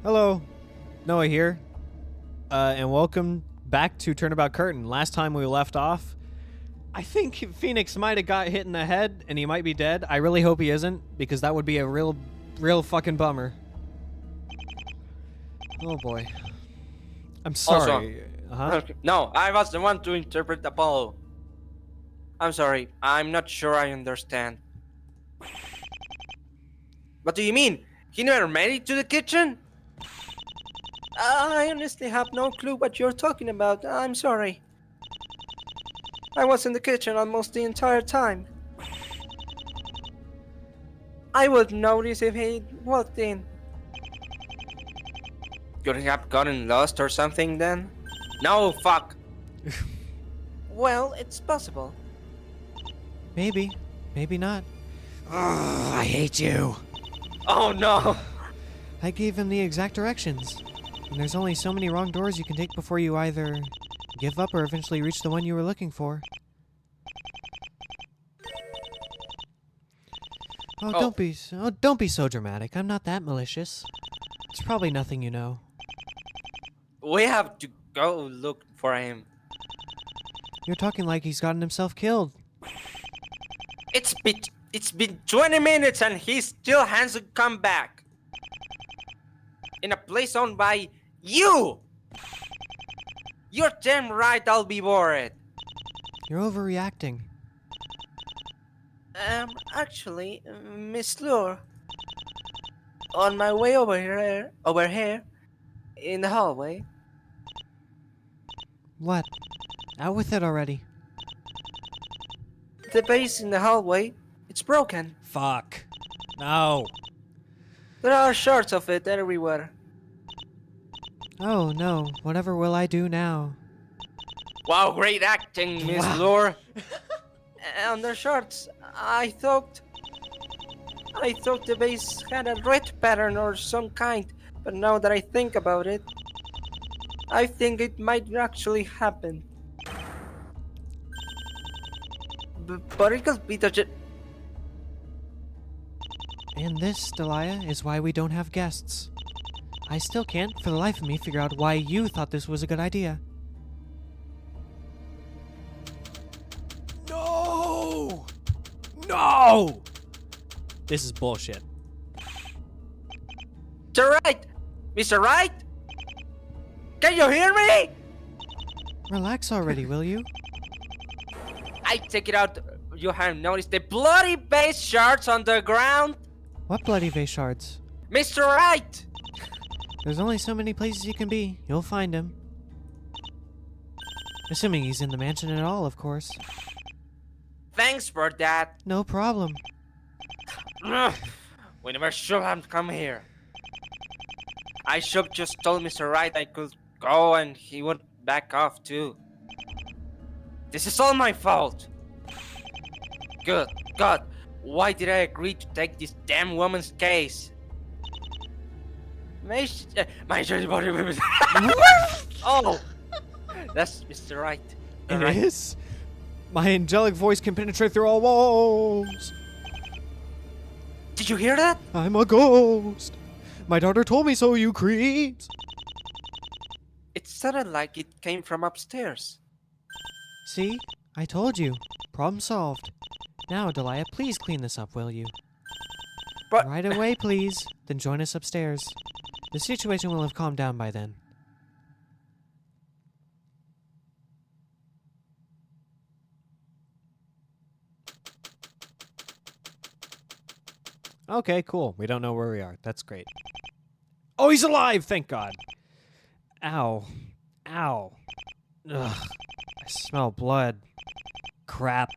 Hello, Noah here, and welcome back to Turnabout Curtain. Last time we left off, I think Phoenix might have got hit in the head and he might be dead. I really hope he isn't, because that would be a real fucking bummer. Oh boy. I'm sorry. No, I was the one to interpret Apollo. I'm sorry, I'm not sure I understand. What do you mean? He never made it to the kitchen? I honestly have no clue what you're talking about. I'm sorry. I was in the kitchen almost the entire time. I would notice if he walked in. Could he have gotten lost or something then? No, fuck. Well, it's possible. Maybe. Maybe not. Ugh, I hate you. Oh no! I gave him the exact directions. And there's only so many wrong doors you can take before you either give up or eventually reach the one you were looking for. Don't be so dramatic. I'm not that malicious. It's probably nothing you know. We have to go look for him. You're talking like he's gotten himself killed. It's been 20 minutes and he still hasn't come back. In a place owned by you! You're damn right I'll be worried. You're overreacting. Actually, Miss Lure, on my way over here, in the hallway. What? Out with it already. The vase in the hallway, it's broken. Fuck. No. There are shards of it everywhere. Oh no. Whatever will I do now? Wow, great acting, Miss Lure. And the shards, I thought the vase had a red pattern or some kind, but now that I think about it, I think it might actually happen. But it could be And this, Delia, is why we don't have guests. I still can't, for the life of me, figure out why you thought this was a good idea. No! No! This is bullshit. Mr. Wright! Mr. Wright? Can you hear me? Relax already, will you? I take it out. You have noticed the bloody base shards on the ground? What bloody vase shards? Mr. Wright! There's only so many places you can be. You'll find him. Assuming he's in the mansion at all, of course. Thanks for that. No problem. We never should have come here. I should just told Mr. Wright I could go and he would back off too. This is all my fault. Good God, why did I agree to take this damn woman's case? My dirty body. Oh, that's Mr. Wright. It is? My angelic voice can penetrate through all walls. Did you hear that? I'm a ghost. My daughter told me so, you creeps. It sounded like it came from upstairs. See? I told you. Problem solved. Now, Delia, please clean this up, will you? But Right away, please. Then join us upstairs. The situation will have calmed down by then. Okay, cool. We don't know where we are. That's great. Oh, he's alive! Thank God. Ow. Ow. Ugh. I smell blood. Crap.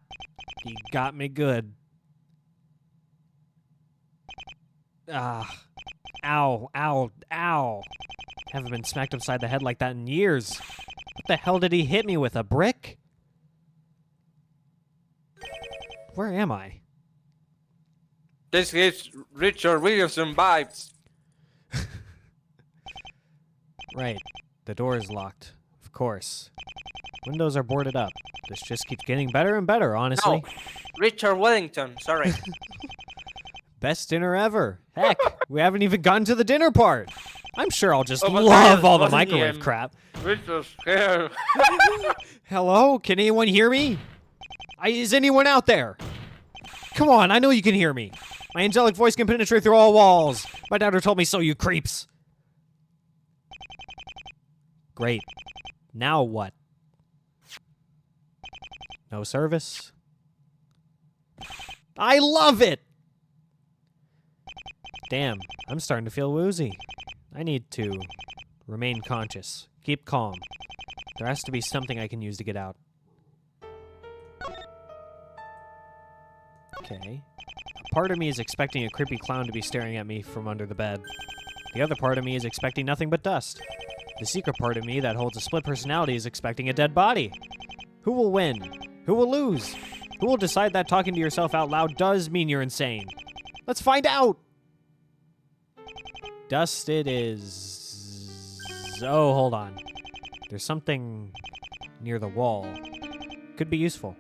He got me good. Ah. Ow. Ow. Ow. Haven't been smacked upside the head like that in years. What the hell did he hit me with? A brick? Where am I? this gives Richard Williamson vibes. Right. The door is locked. Of course. Windows are boarded up. This just keeps getting better and better, honestly. No, Richard Wellington, sorry. Best dinner ever. Heck, we haven't even gotten to the dinner part. I'm sure I'll just Oh, but love that all the wasn't microwave him. crap. We're so scared. Hello? Can anyone hear me? Is anyone out there? Come on, I know you can hear me. My angelic voice can penetrate through all walls. My daughter told me so, you creeps. Great. Now what? No service? I love it! Damn, I'm starting to feel woozy. I need to remain conscious. Keep calm. There has to be something I can use to get out. Okay. A part of me is expecting a creepy clown to be staring at me from under the bed. The other part of me is expecting nothing but dust. The secret part of me that holds a split personality is expecting a dead body. Who will win? Who will lose? Who will decide that talking to yourself out loud does mean you're insane? Let's find out! Dust it is... Oh, hold on. There's something near the wall. Could be useful.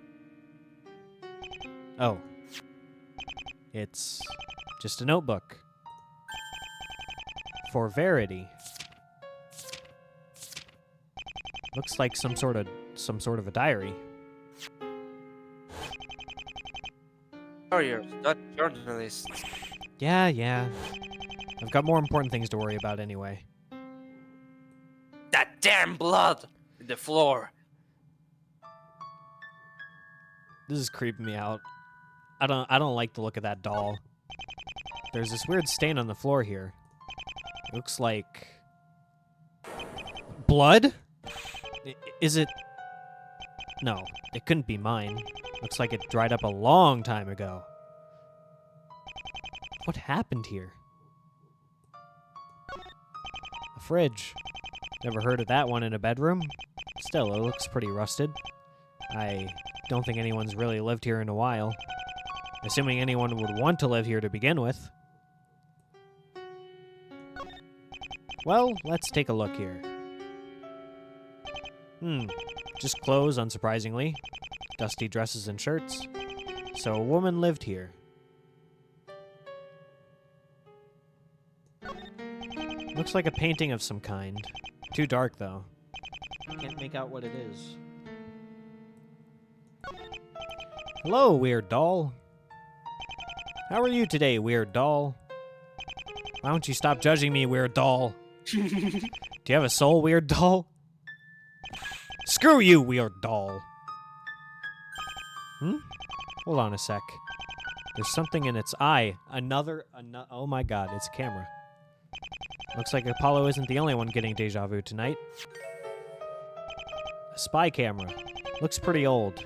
Oh. It's just a notebook. For Verity. Looks like some sort of a diary. Warriors, not journalists. Yeah. I've got more important things to worry about anyway. That damn blood in the floor. This is creeping me out. I don't like the look of that doll. There's this weird stain on the floor here. It looks like blood? Is it? No, it couldn't be mine. Looks like it dried up a long time ago. What happened here? A fridge. Never heard of that one in a bedroom. Still, it looks pretty rusted. I don't think anyone's really lived here in a while. Assuming anyone would want to live here to begin with. Well, let's take a look here. Just clothes, unsurprisingly. Dusty dresses and shirts. So a woman lived here. Looks like a painting of some kind. Too dark, though. Can't make out what it is. Hello, weird doll. How are you today, weird doll? Why don't you stop judging me, weird doll? Do you have a soul, weird doll? Screw you, weird doll. Hold on a sec. There's something in its eye. Another oh my god, it's a camera. Looks like Apollo isn't the only one getting deja vu tonight. A spy camera. Looks pretty old.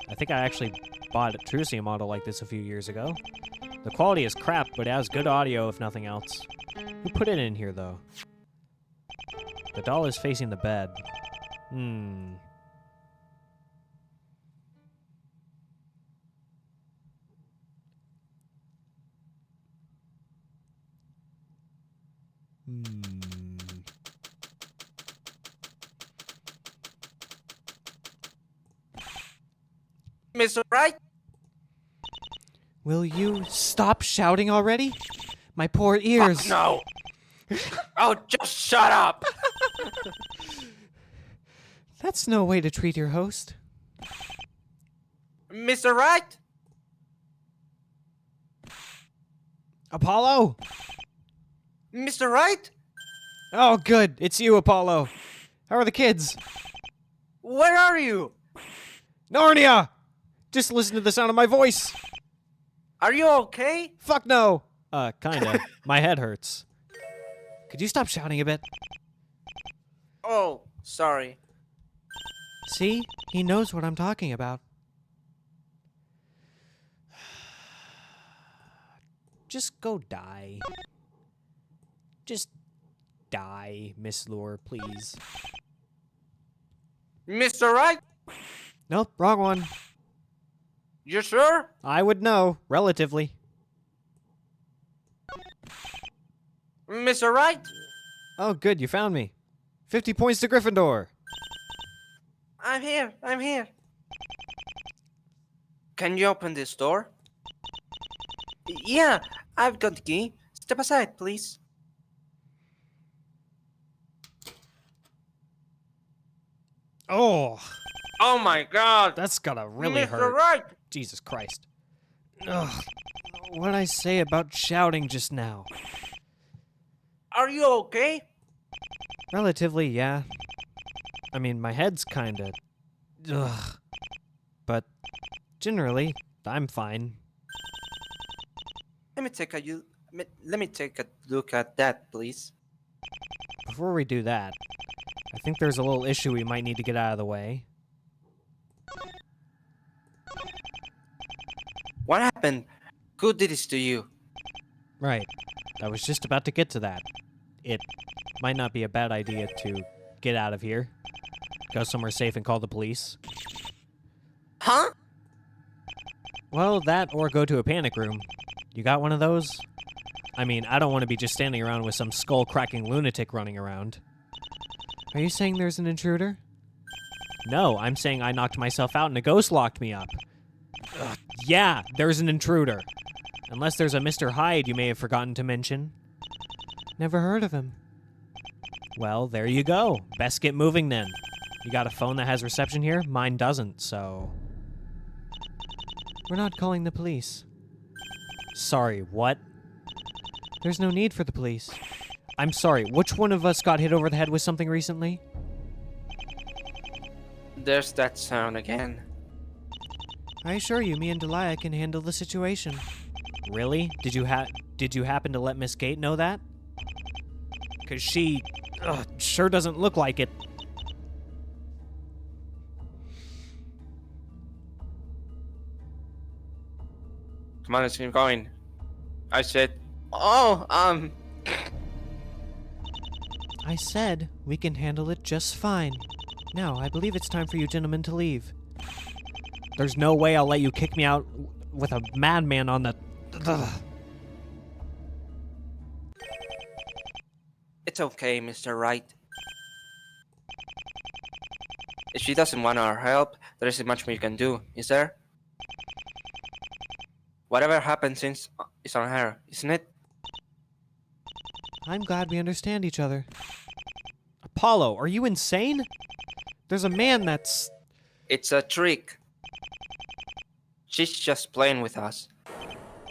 I think I actually bought a Trucy model like this a few years ago. The quality is crap, but it has good audio if nothing else. Who put it in here, though? The doll is facing the bed. Mr. Right? Will you stop shouting already? My poor ears. Fuck no. Oh, just shut up. That's no way to treat your host. Mr. Right? Apollo! Mr. Right? Oh, good. It's you, Apollo. How are the kids? Where are you? Narnia! Just listen to the sound of my voice. Are you okay? Fuck no. Kinda. My head hurts. Could you stop shouting a bit? Oh, sorry. See? He knows what I'm talking about. Just go die. Just die, Miss Lure, please. Mr. Right? Nope, wrong one. You sure? I would know, relatively. Mr. Right? Oh, good, you found me. 50 points to Gryffindor. I'm here. Can you open this door? Yeah, I've got the key. Step aside, please. Oh, Oh my god! that's gotta really Mr. hurt. Wright! Jesus Christ. Ugh. What'd I say about shouting just now? Are you okay? Relatively, yeah. I mean, my head's kinda... Ugh. But generally, I'm fine. Let me take a let me take a look at that, please. Before we do that, I think there's a little issue we might need to get out of the way. What happened? Who did this to you? Right. I was just about to get to that. It might not be a bad idea to get out of here, go somewhere safe and call the police. Huh? Well, that or go to a panic room. You got one of those? I mean, I don't want to be just standing around with some skull-cracking lunatic running around. Are you saying there's an intruder? No, I'm saying I knocked myself out and a ghost locked me up. Ugh, yeah, there's an intruder. Unless there's a Mr. Hyde you may have forgotten to mention. Never heard of him. Well, there you go. Best get moving then. You got a phone that has reception here? Mine doesn't, so... We're not calling the police. Sorry, what? There's no need for the police. I'm sorry, which one of us got hit over the head with something recently? There's that sound again. I assure you, me and Delia can handle the situation. Really? Did you happen to let Miss Kate know that? 'Cause she sure doesn't look like it. Come on, let's keep going. I said, oh, I said we can handle it just fine. Now, I believe it's time for you gentlemen to leave. There's no way I'll let you kick me out with a madman on the... Ugh. It's okay, Mr. Wright. If she doesn't want our help, there isn't much we can do, is there? Whatever happens is on her, isn't it? I'm glad we understand each other. Apollo, are you insane? There's a man that's... It's a trick. She's just playing with us.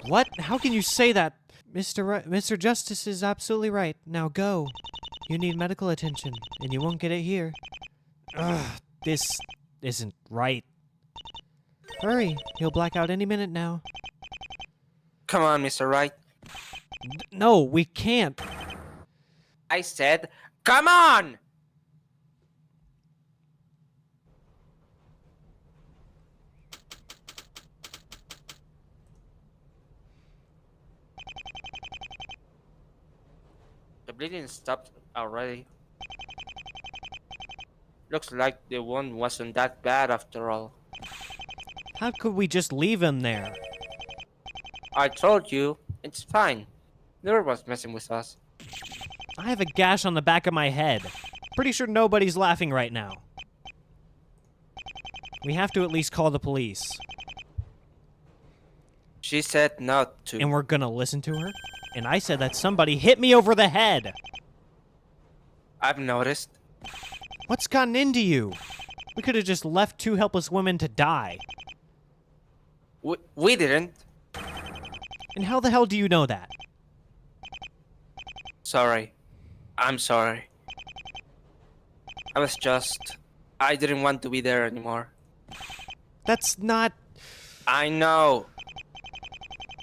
What? How can you say that? Mr. Justice is absolutely right. Now go. You need medical attention, and you won't get it here. Ugh, this isn't right. Hurry, he'll black out any minute now. Come on, Mr. Wright. No, we can't. I said, come on! The bleeding stopped already. Looks like the wound wasn't that bad after all. How could we just leave him there? I told you, it's fine. Never was messing with us. I have a gash on the back of my head. Pretty sure nobody's laughing right now. We have to at least call the police. She said not to. And we're gonna listen to her? And I said that somebody hit me over the head! I've noticed. What's gotten into you? We could have just left two helpless women to die. We didn't. And how the hell do you know that? Sorry. I'm sorry. I didn't want to be there anymore. That's not... I know.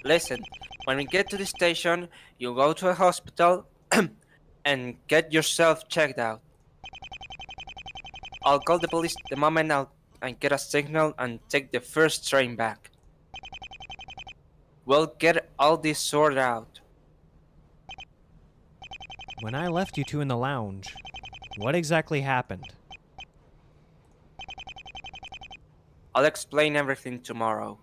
Listen, when we get to the station, you go to a hospital and get yourself checked out. I'll call the police the moment and get a signal and take the first train back. We'll get all this sorted out. When I left you two in the lounge, what exactly happened? I'll explain everything tomorrow.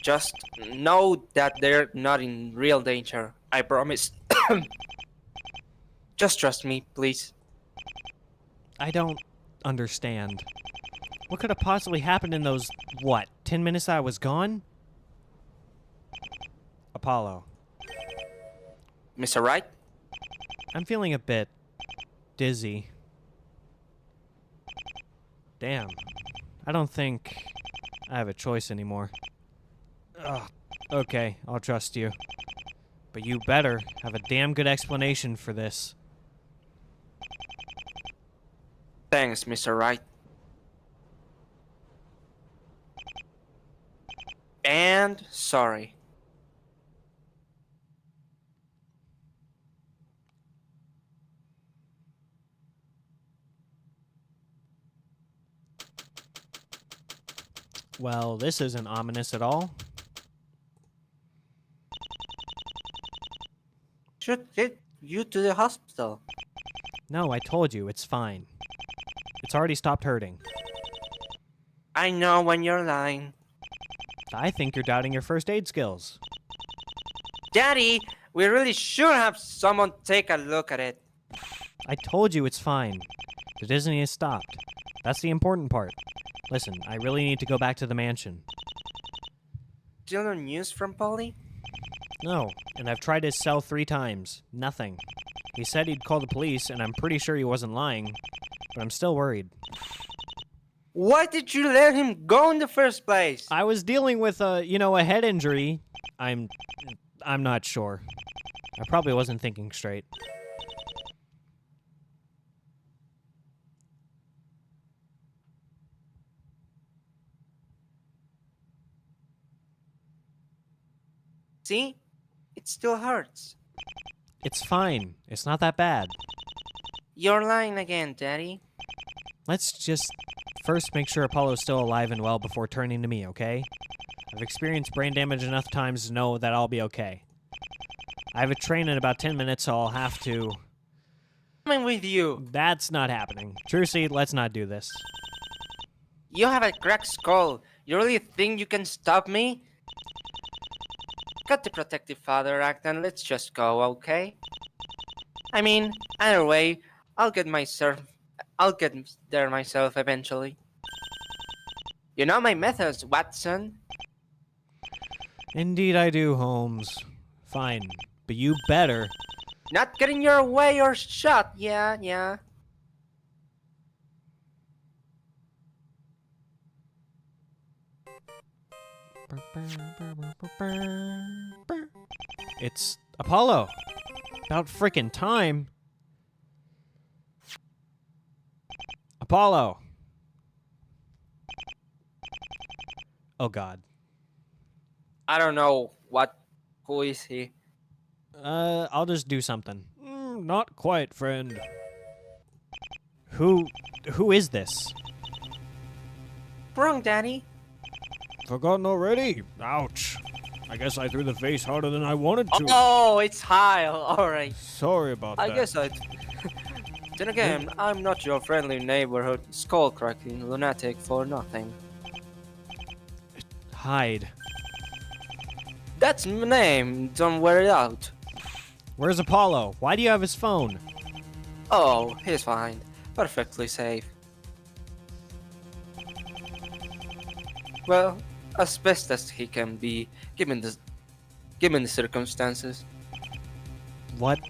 Just know that they're not in real danger. I promise. Just trust me, please. I don't understand. What could have possibly happened in those, 10 minutes I was gone? Apollo. Mr. Wright? I'm feeling a bit dizzy. Damn. I don't think I have a choice anymore. Ugh. Okay, I'll trust you. But you better have a damn good explanation for this. Thanks, Mr. Wright. And sorry. Well, this isn't ominous at all. Should get you to the hospital. No, I told you, it's fine. It's already stopped hurting. I know when you're lying. I think you're doubting your first aid skills. Daddy, we really should have someone take a look at it. I told you it's fine. The dizzying has stopped. That's the important part. Listen, I really need to go back to the mansion. Still no news from Polly? No, and I've tried his cell 3 times. Nothing. He said he'd call the police, and I'm pretty sure he wasn't lying, but I'm still worried. Why did you let him go in the first place? I was dealing with a head injury. I'm not sure. I probably wasn't thinking straight. See? It still hurts. It's fine. It's not that bad. You're lying again, Daddy. Let's just first make sure Apollo's still alive and well before turning to me, okay? I've experienced brain damage enough times to know that I'll be okay. I have a train in about 10 minutes, so I'll have to... Coming with you. That's not happening. Trucy, let's not do this. You have a cracked skull. You really think you can stop me? Cut the protective father act and let's just go, okay? I mean, either way, I'll get there myself eventually. You know my methods, Watson. Indeed I do, Holmes. Fine. But you better... Not getting your way or shot, yeah. It's Apollo. About frickin' time. Apollo. Oh God. I don't know who is he? I'll just do something. Not quite, friend. Who is this? Wrong, Daddy. Forgotten already? Ouch. I guess I threw the face harder than I wanted to. Oh, it's Hyle. Alright. Sorry about that. I guess I... Then again, I'm not your friendly neighborhood skull-cracking lunatic for nothing. Hide. That's my name, don't wear it out. Where's Apollo? Why do you have his phone? Oh, he's fine. Perfectly safe. Well, as best as he can be, given the circumstances. What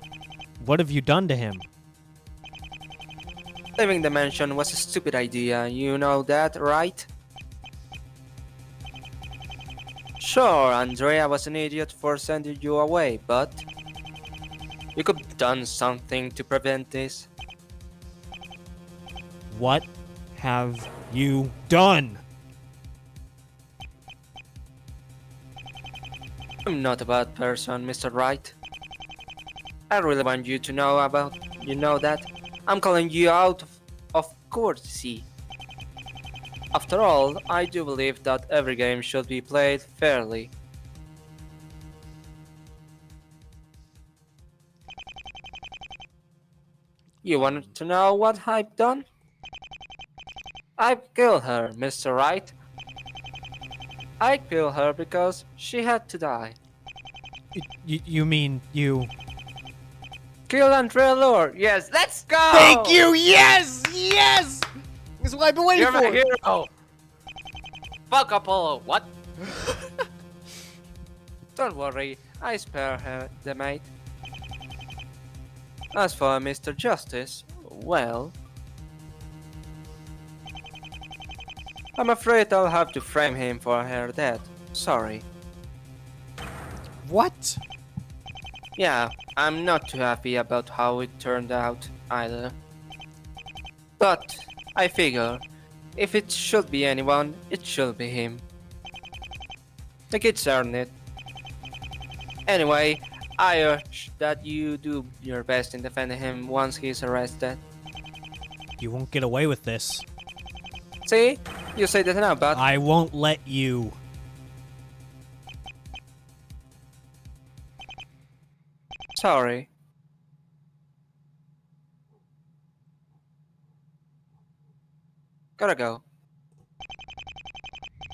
have you done to him? Leaving the mansion was a stupid idea, you know that, right? Sure, Andrea was an idiot for sending you away, but... you could have done something to prevent this. What have you done? I'm not a bad person, Mr. Wright. I really want you to know that. I'm calling you out of courtesy. After all, I do believe that every game should be played fairly. You wanted to know what I've done? I've killed her, Mr. Wright. I killed her because she had to die. You mean you... Kill Andrea Lord. Yes, let's go! Thank you! Yes! Yes! This is what I've been waiting You're for! my hero! Fuck Apollo, what? Don't worry, I spare her the mate. As for Mr. Justice, well... I'm afraid I'll have to frame him for her death. Sorry. What? Yeah, I'm not too happy about how it turned out either. But I figure, if it should be anyone, it should be him. The kids earned it. Anyway, I urge that you do your best in defending him once he's arrested. You won't get away with this. See? You say that now, but I won't let you. sorry. Gotta go.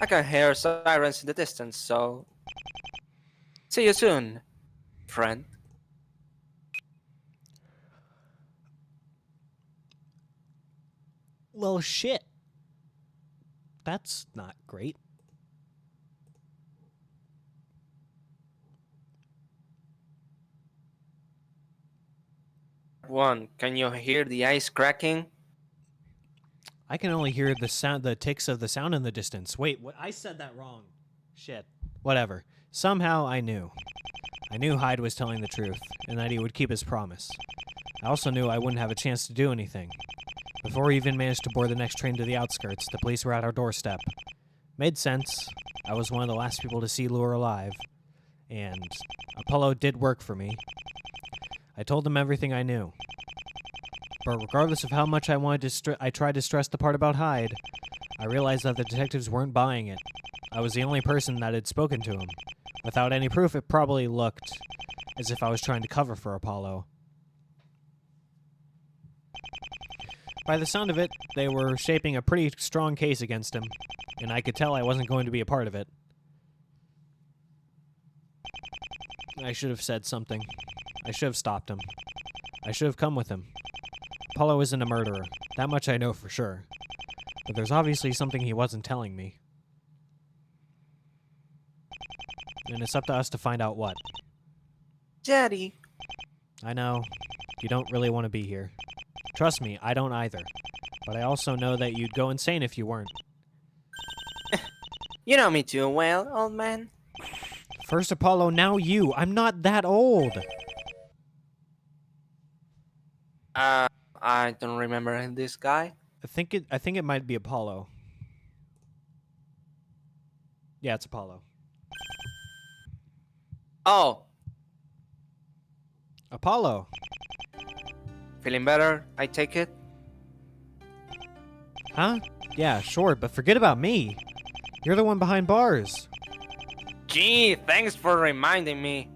I can hear sirens in the distance, so see you soon, friend. Well, shit. That's not great. One, can you hear the ice cracking? I can only hear the sound, the ticks of the sound in the distance. Wait, what? I said that wrong. Shit. Whatever. Somehow I knew. I knew Hyde was telling the truth, and that he would keep his promise. I also knew I wouldn't have a chance to do anything. Before we even managed to board the next train to the outskirts, the police were at our doorstep. Made sense. I was one of the last people to see Lure alive. And Apollo did work for me. I told them everything I knew. But regardless of how much I wanted to I tried to stress the part about Hyde, I realized that the detectives weren't buying it. I was the only person that had spoken to him. Without any proof, it probably looked as if I was trying to cover for Apollo. By the sound of it, they were shaping a pretty strong case against him, and I could tell I wasn't going to be a part of it. I should have said something. I should have stopped him. I should have come with him. Apollo isn't a murderer. That much I know for sure. But there's obviously something he wasn't telling me. And it's up to us to find out what. Daddy. I know. You don't really want to be here. Trust me, I don't either. But I also know that you'd go insane if you weren't. You know me too well, old man. First Apollo, now you. I'm not that old. I don't remember this guy. I think it might be Apollo. Yeah, it's Apollo. Oh, Apollo. feeling better, I take it? Huh? Yeah, sure, but forget about me. You're the one behind bars. Gee, thanks for reminding me.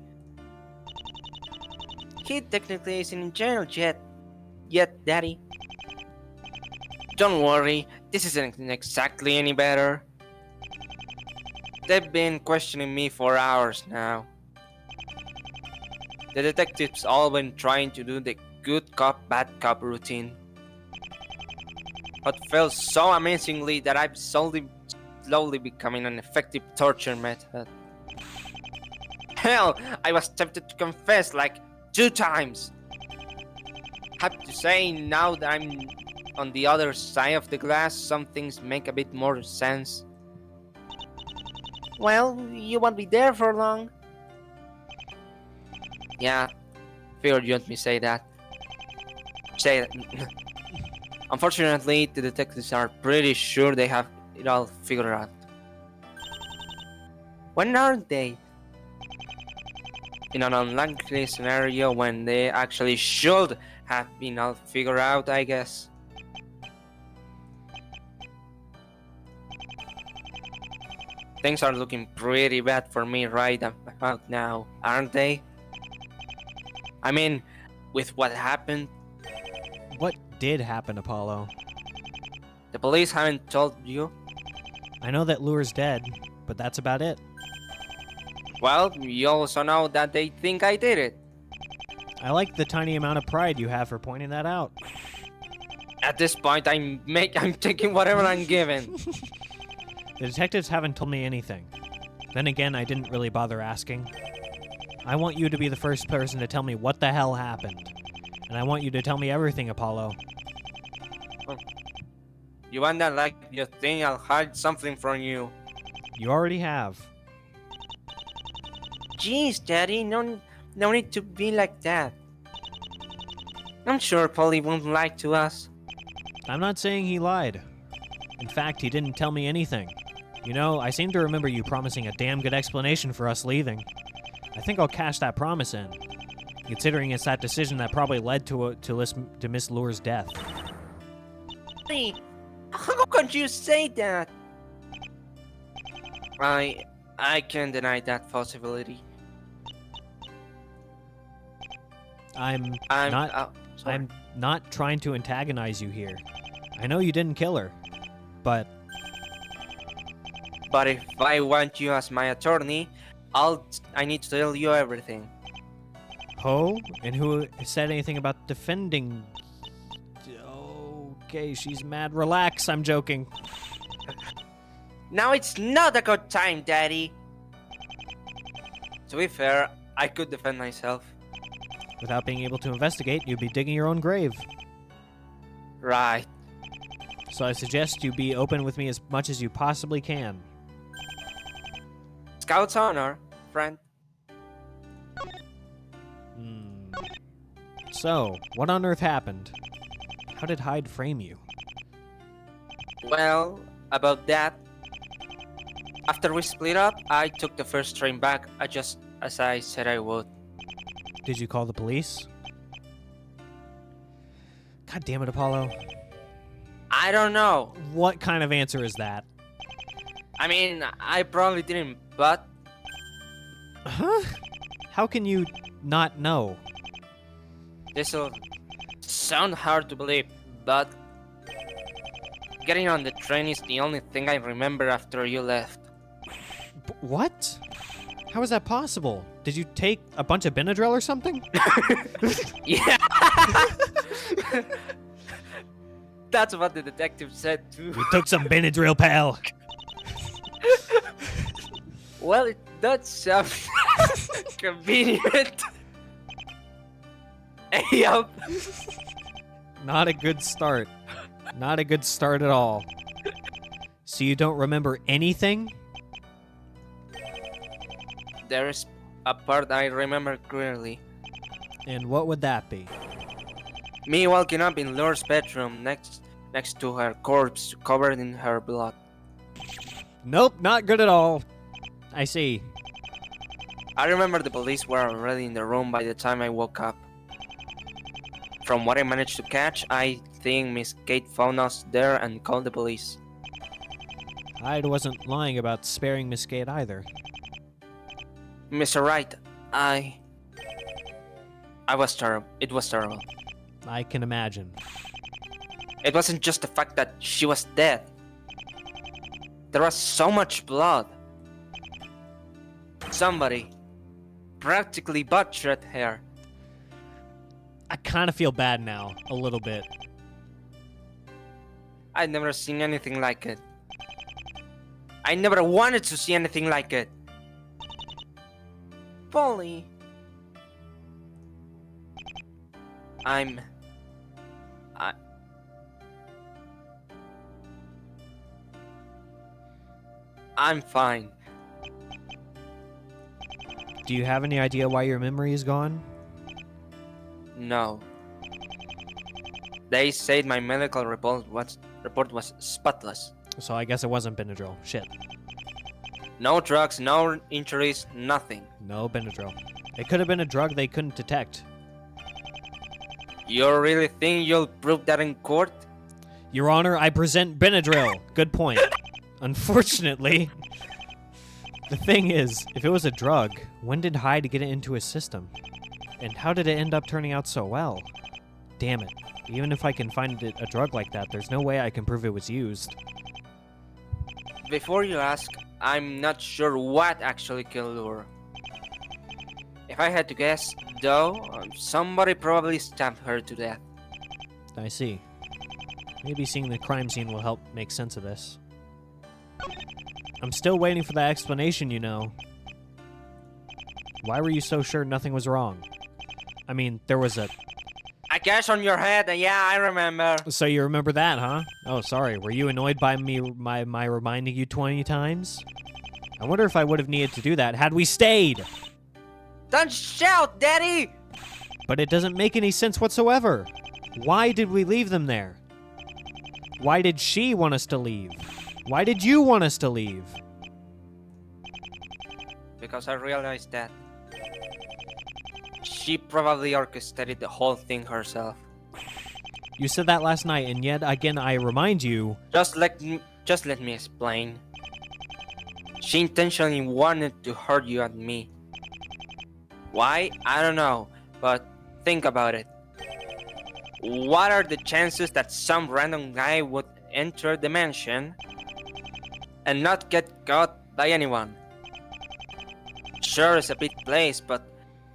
He technically isn't in jail yet, Daddy. Don't worry, this isn't exactly any better. They've been questioning me for hours now. The detectives all been trying to do the good cop, bad cop routine. But failed so amazingly that I've slowly becoming an effective torture method. Hell, I was tempted to confess like 2 times. Have to say, now that I'm on the other side of the glass, some things make a bit more sense. Well, you won't be there for long. Yeah, figured you'd me say that. Say that. Unfortunately, the detectives are pretty sure they have it all figured out. When aren't they? In an unlikely scenario when they actually should have been all figured out, I guess. Things are looking pretty bad for me right about now, aren't they? I mean, with what happened, What did happen, Apollo? the police haven't told you. I know that Lure's dead, but that's about it. Well, you also know that they think I did it. I like the tiny amount of pride you have for pointing that out. At this point, I'm taking whatever I'm given. The detectives haven't told me anything. Then again, I didn't really bother asking. I want you to be the first person to tell me what the hell happened. And I want you to tell me everything, Apollo. You want that like you think I'll hide something from you? You already have. Jeez, Daddy, no need to be like that. I'm sure Polly won't lie to us. I'm not saying he lied. In fact, he didn't tell me anything. You know, I seem to remember you promising a damn good explanation for us leaving. I think I'll cash that promise in, considering it's that decision that probably led to Miss Lure's death. Hey, how could you say that? I can't deny that possibility. I'm sorry. I'm not trying to antagonize you here. I know you didn't kill her, but But if I want you as my attorney, I need to tell you everything. Ho? And who said anything about defending? Okay, she's mad. Relax, I'm joking. Now it's not a good time, Daddy. To be fair, I could defend myself. Without being able to investigate, you'd be digging your own grave. Right. So I suggest you be open with me as much as you possibly can. Scout's honor, friend. So, what on earth happened? How did Hyde frame you? Well, about that. After we split up, I took the first train back, just as I said I would. Did you call the police? God damn it, Apollo. I don't know. What kind of answer is that? I mean, I probably didn't, but Huh? How can you not know? this'll sound hard to believe, but getting on the train is the only thing I remember after you left. What? How is that possible? Did you take a bunch of Benadryl or something? Yeah. That's what the detective said too. We took some Benadryl, pal. Well, it does sound convenient. Yup. Not a good start. Not a good start at all. So you don't remember anything? There is a part I remember clearly. And what would that be? Me walking up in Lure's bedroom next to her corpse covered in her blood. Nope, not good at all. I see. I remember the police were already in the room by the time I woke up. From what I managed to catch, I think Miss Kate found us there and called the police. Hyde wasn't lying about sparing Miss Kate either. Mr. Wright, I was terrible. It was terrible. I can imagine. It wasn't just the fact that she was dead. There was so much blood. Somebody practically butchered her. I kind of feel bad now, a little bit. I'd never seen anything like it. I never wanted to see anything like it. Polly. I'm fine. Do you have any idea why your memory is gone? No. They said my medical report was spotless. So I guess it wasn't Benadryl. Shit. No drugs, no injuries, nothing. No Benadryl. It could have been a drug they couldn't detect. You really think you'll prove that in court? Your Honor, I present Benadryl. Good point. Unfortunately, the thing is, if it was a drug, when did Hyde get it into his system? And how did it end up turning out so well? Damn it. Even if I can find a drug like that, there's no way I can prove it was used. Before you ask, I'm not sure what actually killed her. If I had to guess, though, somebody probably stabbed her to death. I see. Maybe seeing the crime scene will help make sense of this. I'm still waiting for that explanation, you know. Why were you so sure nothing was wrong? I mean, there was a... I gash on your head. Yeah, I remember. So you remember that, huh? Oh, sorry. Were you annoyed by me my reminding you 20 times? I wonder if I would have needed to do that had we stayed. Don't shout, Daddy! But it doesn't make any sense whatsoever. Why did we leave them there? Why did she want us to leave? Why did you want us to leave? Because I realized that she probably orchestrated the whole thing herself. You said that last night, and yet again I remind you. Just let me explain. She intentionally wanted to hurt you and me. Why? I don't know, but think about it. What are the chances that some random guy would enter the mansion and not get caught by anyone? Sure, it's a big place, but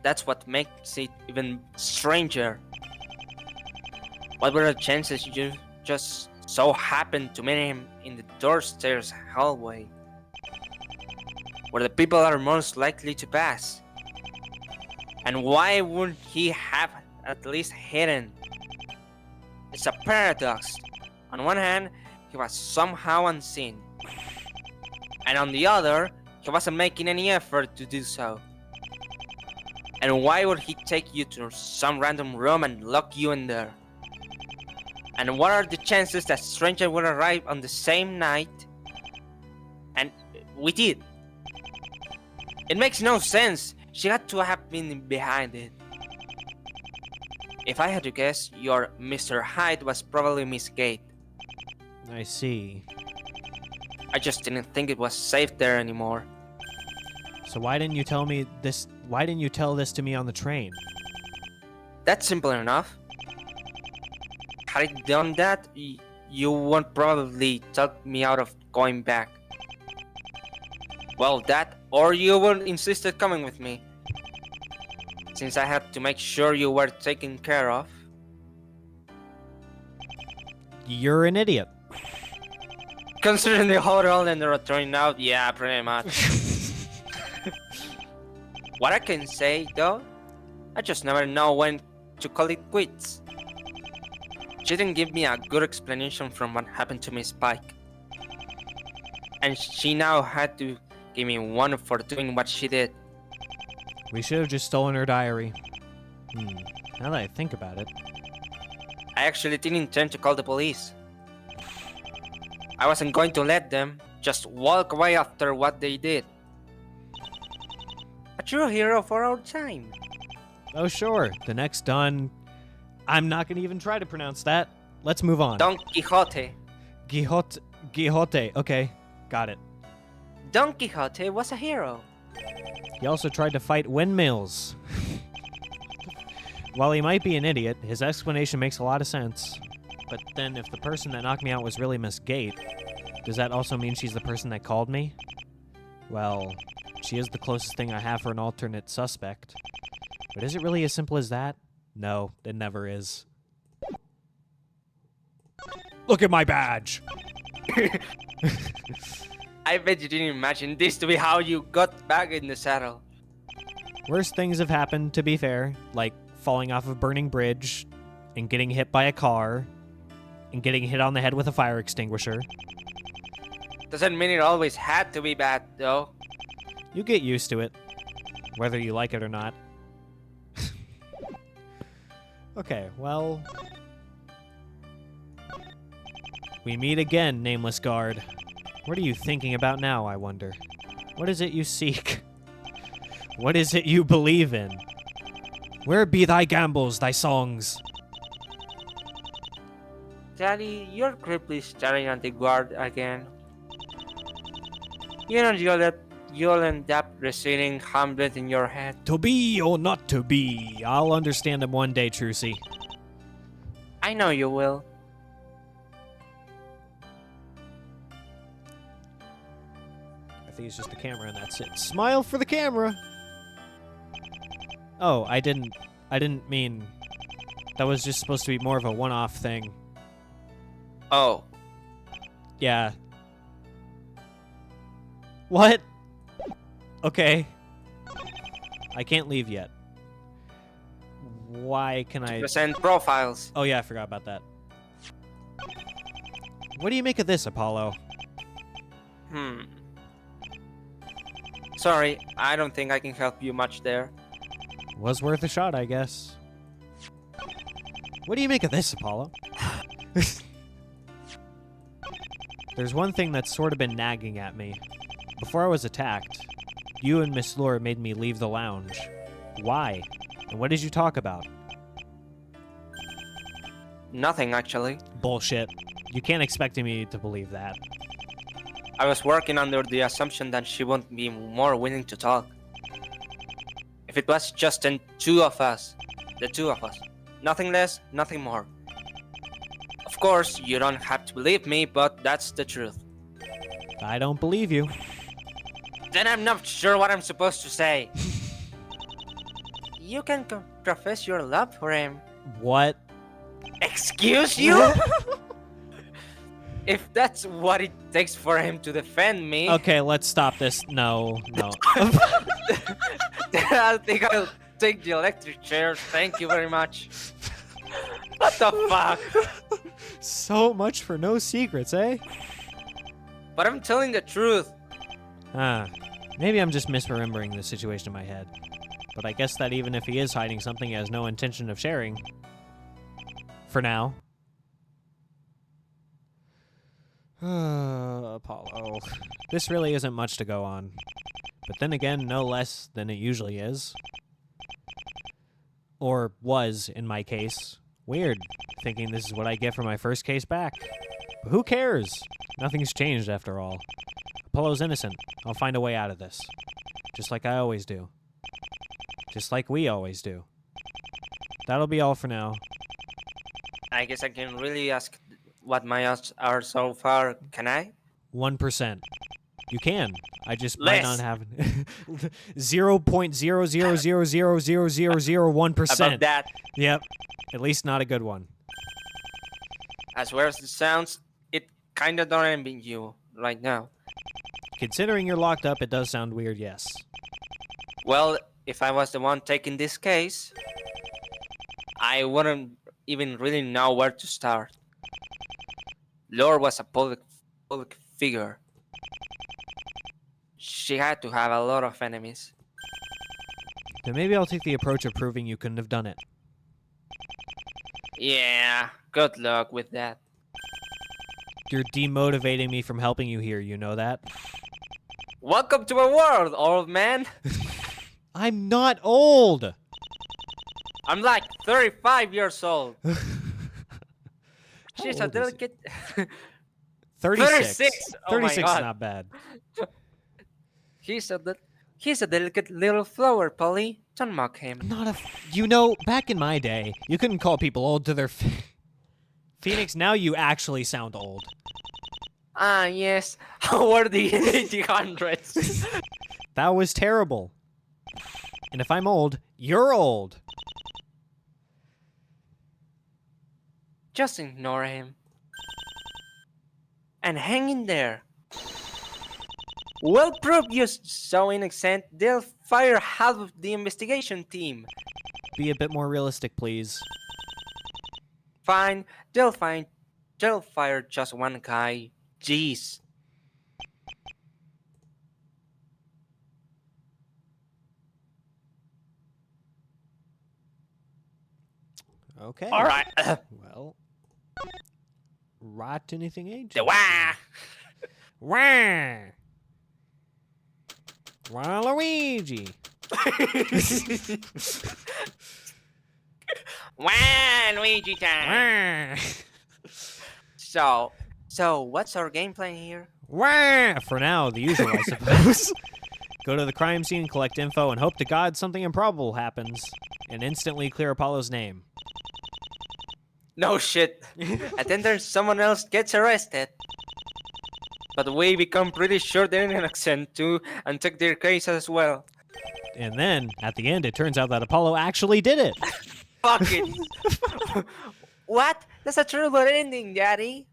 that's what makes it even stranger. What were the chances you just so happened to meet him in the downstairs hallway, where the people are most likely to pass? And why wouldn't he have at least hidden? It's a paradox. On one hand, he was somehow unseen, and on the other, he wasn't making any effort to do so. And why would he take you to some random room and lock you in there? And what are the chances that stranger would arrive on the same night? And we did. It makes no sense. She had to have been behind it. If I had to guess, your Mr. Hyde was probably Miss Gate. I see. I just didn't think it was safe there anymore. So why didn't you tell me this? Why didn't you tell this to me on the train? That's simple enough. Had I done that, you won't probably talk me out of going back. Well, that, or you would insist on coming with me. Since I had to make sure you were taken care of. You're an idiot. Considering the hotel and the return out, yeah, pretty much. What I can say, though, I just never know when to call it quits. She didn't give me a good explanation from what happened to Miss Pike. And she now had to give me one for doing what she did. We should have just stolen her diary. Now that I think about it. I actually didn't intend to call the police. I wasn't going to let them just walk away after what they did. A true hero for our time. Oh, sure. The next done. I'm not going to even try to pronounce that. Let's move on. Don Quixote. Quixote. Okay, got it. Don Quixote was a hero. He also tried to fight windmills. While he might be an idiot, his explanation makes a lot of sense. But then if the person that knocked me out was really Miss Gate, does that also mean she's the person that called me? Well, she is the closest thing I have for an alternate suspect. But is it really as simple as that? No, it never is. Look at my badge! I bet you didn't imagine this to be how you got back in the saddle. Worse things have happened, to be fair, like falling off a burning bridge, and getting hit by a car, and getting hit on the head with a fire extinguisher. Doesn't mean it always had to be bad, though. You get used to it, whether you like it or not. Okay, well... We meet again, nameless guard. What are you thinking about now, I wonder? What is it you seek? What is it you believe in? Where be thy gambles, thy songs? Daddy, you're creepily staring at the guard again. You know you'll end up reciting Hamlet in your head. To be or not to be, I'll understand him one day, Trucy. I know you will. I think it's just the camera and that's it. Smile for the camera! Oh, I didn't mean... That was just supposed to be more of a one-off thing. Oh. Yeah. What? Okay. I can't leave yet. Why can I... Present profiles. Oh, yeah, I forgot about that. What do you make of this, Apollo? Sorry, I don't think I can help you much there. Was worth a shot, I guess. What do you make of this, Apollo? There's one thing that's sort of been nagging at me. Before I was attacked, you and Miss Lure made me leave the lounge. Why? And what did you talk about? Nothing, actually. Bullshit. You can't expect me to believe that. I was working under the assumption that she wouldn't be more willing to talk. If it was just the two of us. Nothing less, nothing more. Of course, you don't have to believe me, but that's the truth. I don't believe you. Then I'm not sure what I'm supposed to say. You can profess your love for him. What? Excuse you? If that's what it takes for him to defend me... Okay, let's stop this. No. I think I'll take the electric chair. Thank you very much. What the fuck? So much for no secrets, eh? But I'm telling the truth. Maybe I'm just misremembering the situation in my head. But I guess that even if he is hiding something, he has no intention of sharing. For now. Apollo. This really isn't much to go on. But then again, no less than it usually is. Or was, in my case. Weird, thinking this is what I get for my first case back. But who cares? Nothing's changed after all. Apollo's innocent. I'll find a way out of this. Just like I always do. Just like we always do. That'll be all for now. I guess I can really ask what my odds are so far, can I? 1%. You can. I just Less. might not have 0.000000001%. About that. Yep. At least not a good one. As weird as it sounds, it kinda don't envy you right now. Considering you're locked up, it does sound weird, yes. Well, if I was the one taking this case, I wouldn't even really know where to start. Lore was a public figure. She had to have a lot of enemies. Then maybe I'll take the approach of proving you couldn't have done it. Yeah, good luck with that. You're demotivating me from helping you here, you know that? Welcome to a world, old man. I'm not old! I'm like 35 years old. How She's old a is he? delicate... 36. 36! Oh 36 my is god. not bad. He's a delicate little flower, Polly. Don't mock him. Not a... You know, back in my day, you couldn't call people old to their... Phoenix, now you actually sound old. Ah, yes. How were the 1800s? That was terrible. And if I'm old, you're old. Just ignore him. And hang in there. We'll prove you're so innocent, they'll fire half of the investigation team. Be a bit more realistic, please. Fine, they'll fire just one guy. Jeez. Okay. Alright. Well... Rot anything, eh? The wah! Wah! Waluigi! Waluigi time! Wah! So what's our game plan here? Wah! For now, the usual, I suppose. Go to the crime scene, collect info, and hope to God something improbable happens. And instantly clear Apollo's name. No shit. And then there's someone else gets arrested. But we become pretty sure they're innocent too and take their case as well. And then, at the end, it turns out that Apollo actually did it. Fuck it. What? That's a terrible ending, Daddy.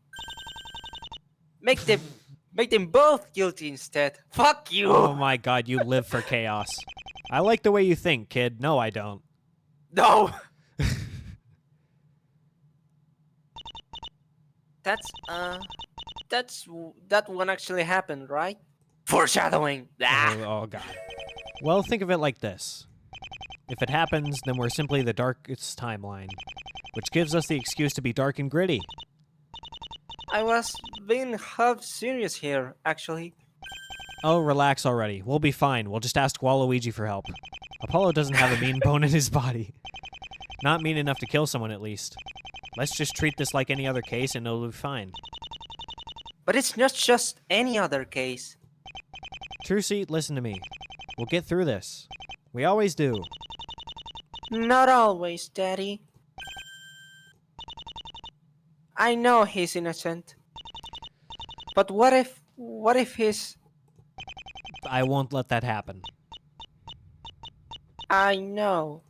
Make them both guilty instead. Fuck you. Oh my god, you live for chaos. I like the way you think, kid. No, I don't. No. that one actually happened, right? Foreshadowing. Ah. Oh God. Well, think of it like this. If it happens, then we're simply the darkest timeline, which gives us the excuse to be dark and gritty. I was being half serious here, actually. Oh, relax already. We'll be fine. We'll just ask Waluigi for help. Apollo doesn't have a mean bone in his body. Not mean enough to kill someone, at least. Let's just treat this like any other case and it'll be fine. But it's not just any other case. Trucy, listen to me. We'll get through this. We always do. Not always, Daddy. I know he's innocent. But what if he's... I won't let that happen. I know.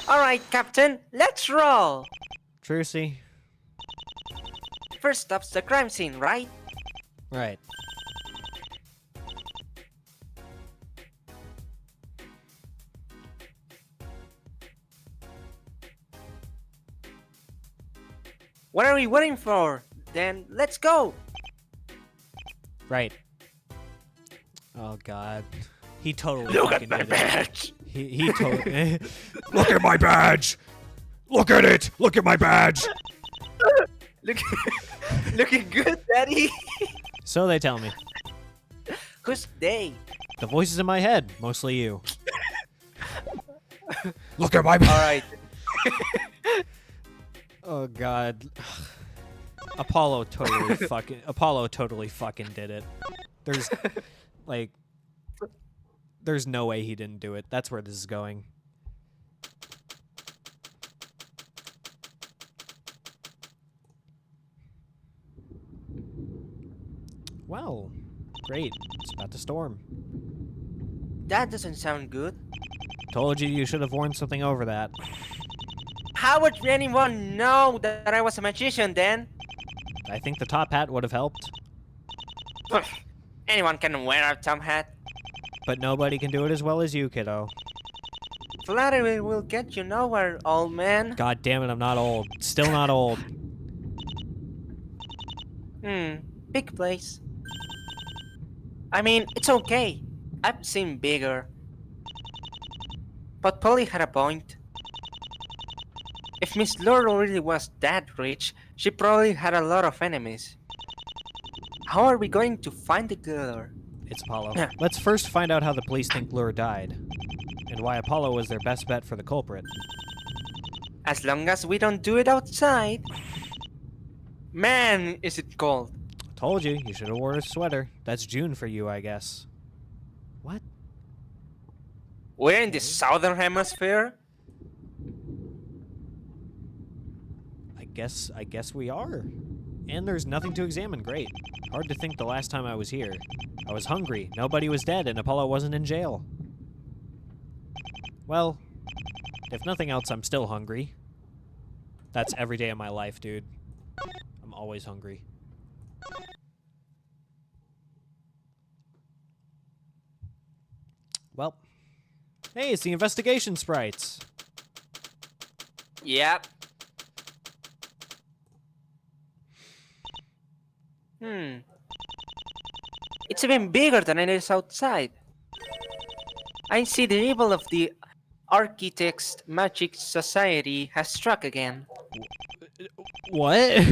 Alright, Captain, let's roll! Trucy? First stop's the crime scene, right? Right. What are we waiting for? Then let's go! Right. Oh God. He totally Look fucking at my did it. badge! He totally... Look at my badge! Look at it! Look at my badge! Looking good, Daddy! So they tell me. Who's they? The voices in my head, mostly you. Look at my badge! Alright. Oh God. Apollo totally fucking did it. There's like there's no way he didn't do it. That's where this is going. Well, great. It's about to storm. That doesn't sound good. Told you you should have worn something over that. How would anyone know that I was a magician then? I think the top hat would have helped, Anyone can wear a top hat. but nobody can do it as well as you, kiddo. Flattery will get you nowhere, old man. God damn it, I'm not old. Still not old. Big place. I mean, it's okay. I've seen bigger. But Polly had a point. If Miss Laurel really was that rich, she probably had a lot of enemies. How are we going to find the killer? It's Apollo. Let's first find out how the police think Lure died, and why Apollo was their best bet for the culprit. As long as we don't do it outside. Man, is it cold. Told you, you should have worn a sweater. That's June for you, I guess. What? We're in the southern hemisphere? I guess we are. And there's nothing to examine. Great. Hard to think the last time I was here. I was hungry, nobody was dead, and Apollo wasn't in jail. Well, if nothing else, I'm still hungry. That's every day of my life, dude. I'm always hungry. Well, hey, it's the investigation sprites. Yep. It's even bigger than it is outside. I see the evil of the Architects Magic Society has struck again. What?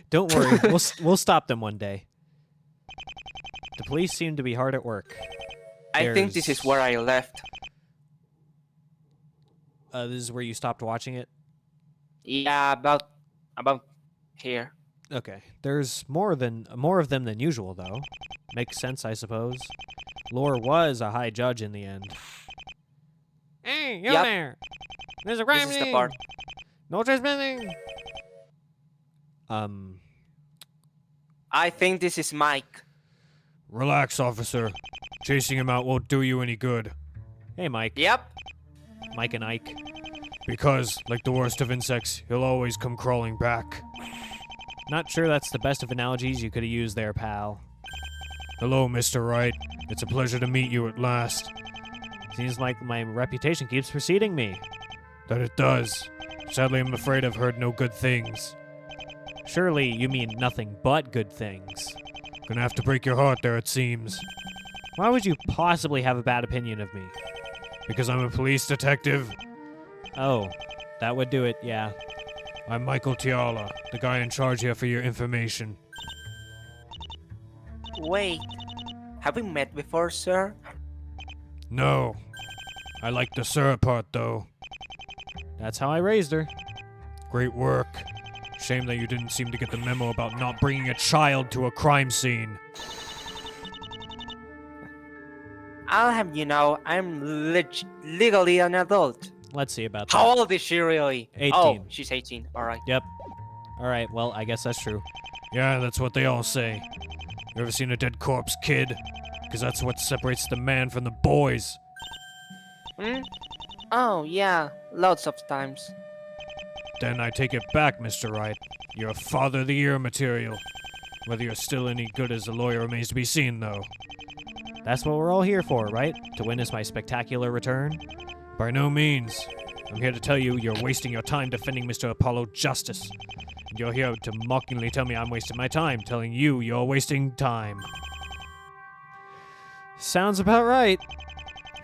Don't worry, we'll stop them one day. The police seem to be hard at work. I think this is where I left. This is where you stopped watching it? Yeah, about here. Okay. There's more of them than usual, though. Makes sense, I suppose. Lore was a high judge in the end. Hey, you Yep. there! There's a crime This is the scene! part. No trespassing! I think this is Mike. Relax, officer. Chasing him out won't do you any good. Hey, Mike. Yep. Mike and Ike. Because, like the worst of insects, he'll always come crawling back. Not sure that's the best of analogies you could have used there, pal. Hello, Mr. Wright. It's a pleasure to meet you at last. Seems like my reputation keeps preceding me. That it does. Sadly, I'm afraid I've heard no good things. Surely you mean nothing but good things. Gonna have to break your heart there, it seems. Why would you possibly have a bad opinion of me? Because I'm a police detective. Oh, that would do it, yeah. I'm Michael Tiala, the guy in charge here for your information. Wait, have we met before, sir? No. I like the sir part, though. That's how I raised her. Great work. Shame that you didn't seem to get the memo about not bringing a child to a crime scene. I'll have you know, I'm legally an adult. Let's see about that. How old is she really? 18. Oh, she's 18. Alright. Yep. Alright, well, I guess that's true. Yeah, that's what they all say. You ever seen a dead corpse, kid? Because that's what separates the man from the boys. Hmm? Oh, yeah. Lots of times. Then I take it back, Mr. Wright. You're Father of the Year material. Whether you're still any good as a lawyer remains to be seen, though. That's what we're all here for, right? To witness my spectacular return? By no means. I'm here to tell you you're wasting your time defending Mr. Apollo Justice. And you're here to mockingly tell me I'm wasting my time, telling you you're wasting time. Sounds about right.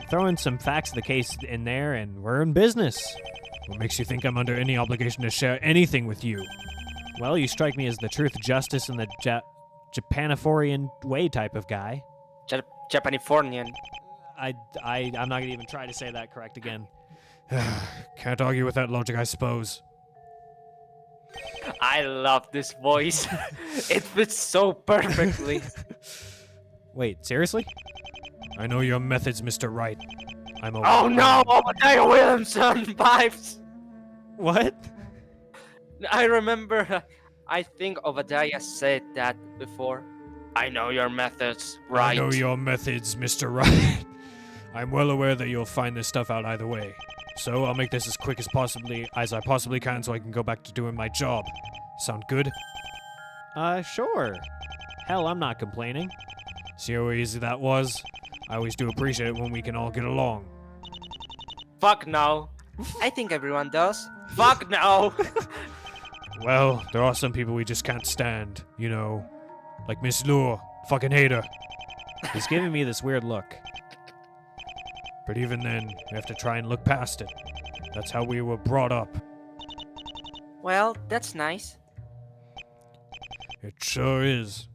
Throw in some facts of the case in there, and we're in business. What makes you think I'm under any obligation to share anything with you? Well, you strike me as the truth, justice, and the Japanifornian way type of guy. Japanifornian. I'm not gonna even try to say that correct again. Can't argue with that logic, I suppose. I love this voice. It fits so perfectly. Wait, seriously? I know your methods, Mr. Wright. I'm a Oh no! Obadiah Williamson vibes! What? I remember, I think Obadiah said that before. I know your methods, right? I know your methods, Mr. Wright. I'm well aware that you'll find this stuff out either way. So I'll make this as quick as I possibly can so I can go back to doing my job. Sound good? Sure. Hell, I'm not complaining. See how easy that was? I always do appreciate it when we can all get along. Fuck no. I think everyone does. Fuck no! Well, there are some people we just can't stand, you know. Like Miss Lure. Fucking hate her. He's giving me this weird look. But even then, we have to try and look past it. That's how we were brought up. Well, that's nice. It sure is.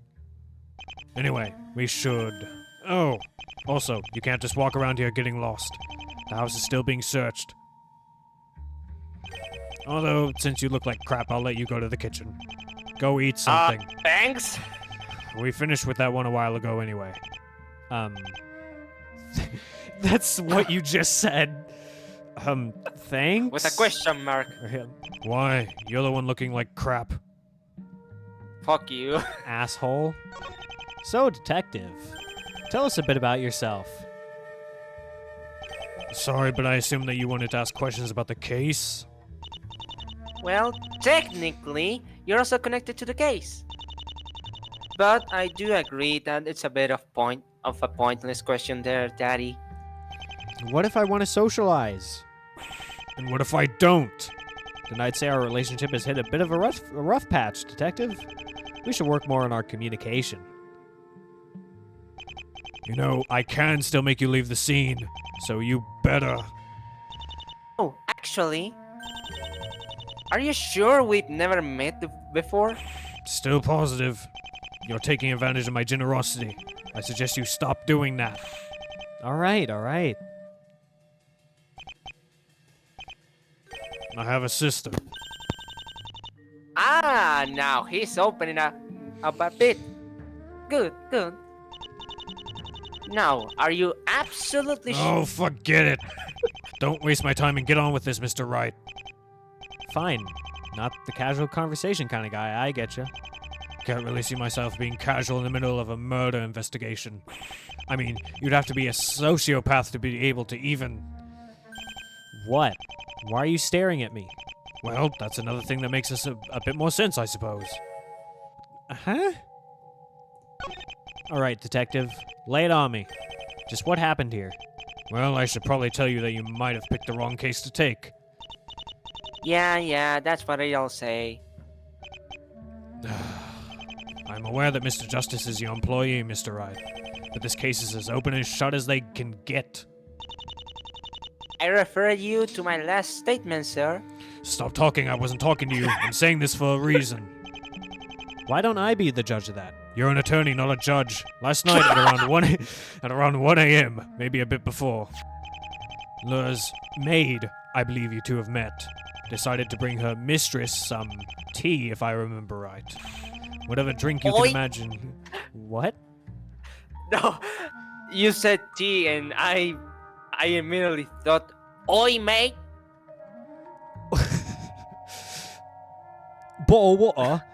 Anyway, we should... Oh, also, you can't just walk around here getting lost. The house is still being searched. Although, since you look like crap, I'll let you go to the kitchen. Go eat something. Thanks? We finished with that one a while ago anyway. That's what you just said. Thanks? With a question mark. Why? You're the one looking like crap. Fuck you. Asshole. So, detective, tell us a bit about yourself. Sorry, but I assume that you wanted to ask questions about the case? Well, technically, you're also connected to the case. But I do agree that it's a bit of a pointless question there, Daddy. What if I want to socialize? And what if I don't? Then I'd say our relationship has hit a bit of a rough patch, detective. We should work more on our communication. You know, I can still make you leave the scene, so you better. Oh, actually, are you sure we've never met before? Still positive. You're taking advantage of my generosity. I suggest you stop doing that. All right, all right. I have a sister. Ah, now he's opening up a bit. Good, good. Now, are you absolutely Oh, forget it. Don't waste my time and get on with this, Mr. Wright. Fine. Not the casual conversation kind of guy, I getcha. Can't really see myself being casual in the middle of a murder investigation. I mean, you'd have to be a sociopath to be able to even... What? Why are you staring at me? Well, that's another thing that makes us a bit more sense, I suppose. Huh? All right, detective. Lay it on me. Just what happened here? Well, I should probably tell you that you might have picked the wrong case to take. Yeah, that's what they all say. I'm aware that Mr. Justice is your employee, Mr. Wright, but this case is as open and shut as they can get. I refer you to my last statement, sir. Stop talking, I wasn't talking to you. I'm saying this for a reason. Why don't I be the judge of that? You're an attorney, not a judge. Last night at around 1 a.m., maybe a bit before, Laura's maid, I believe you two have met, decided to bring her mistress some tea, if I remember right. Whatever drink you can Oi. imagine. What? No, you said tea, and I immediately thought, "Oi, mate." Bottle of water?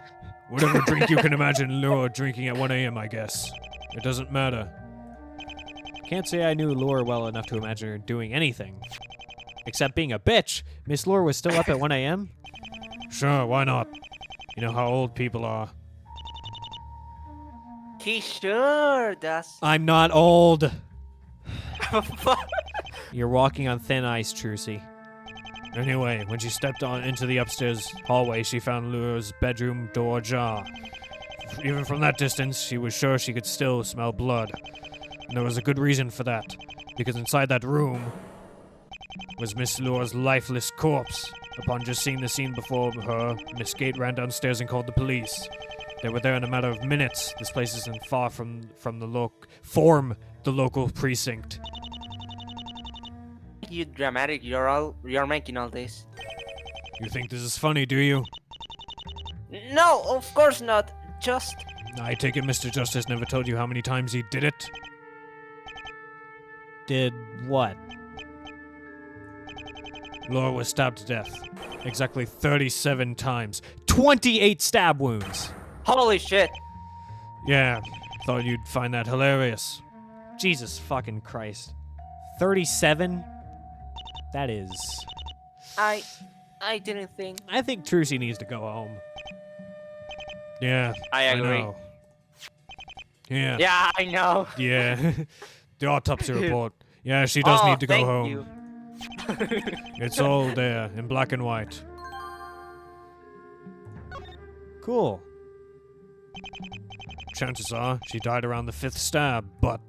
Whatever drink you can imagine Laura drinking at 1 a.m., I guess. It doesn't matter. Can't say I knew Laura well enough to imagine her doing anything. Except being a bitch. Miss Laura was still up at 1 a.m.? Sure, why not? You know how old people are. He sure does. I'm not old. You're walking on thin ice, Trucy. Anyway, when she stepped on into the upstairs hallway, she found Laura's bedroom door ajar. Even from that distance, she was sure she could still smell blood. And there was a good reason for that, because inside that room was Miss Laura's lifeless corpse. Upon just seeing the scene before her, Miss Gate ran downstairs and called the police. They were there in a matter of minutes. This place isn't far from the local precinct. You dramatic. You're making all this. You think this is funny, do you? No, of course not. Just I take it Mr. Justice never told you how many times he did it? Did what? Laura was stabbed to death. Exactly 37 times. 28 stab wounds! holy shit. Yeah, thought you'd find that hilarious. Jesus fucking Christ. 37? That is... I didn't think. I think Trucy needs to go home. Yeah, I agree. know. Yeah. Yeah, I know. Yeah. The autopsy report. Yeah, she does need to go thank home. You. It's all there in black and white. Cool. Chances are she died around the 5th stab, but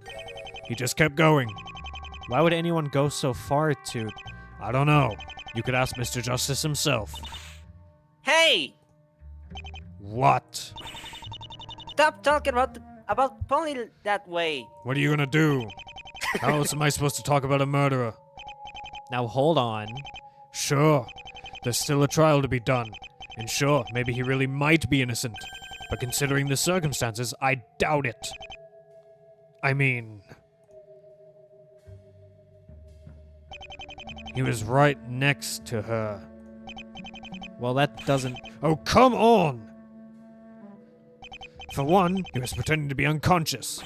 he just kept going. Why would anyone go so far to... I don't know. You could ask Mr. Justice himself. Hey, What? stop talking about Pony that way. What are you gonna do? How else am I supposed to talk about a murderer? Now hold on. Sure, there's still a trial to be done. And sure, maybe he really might be innocent. But considering the circumstances, I doubt it. I mean... he was right next to her. Well, that doesn't... Oh, come on! For one, he was pretending to be unconscious.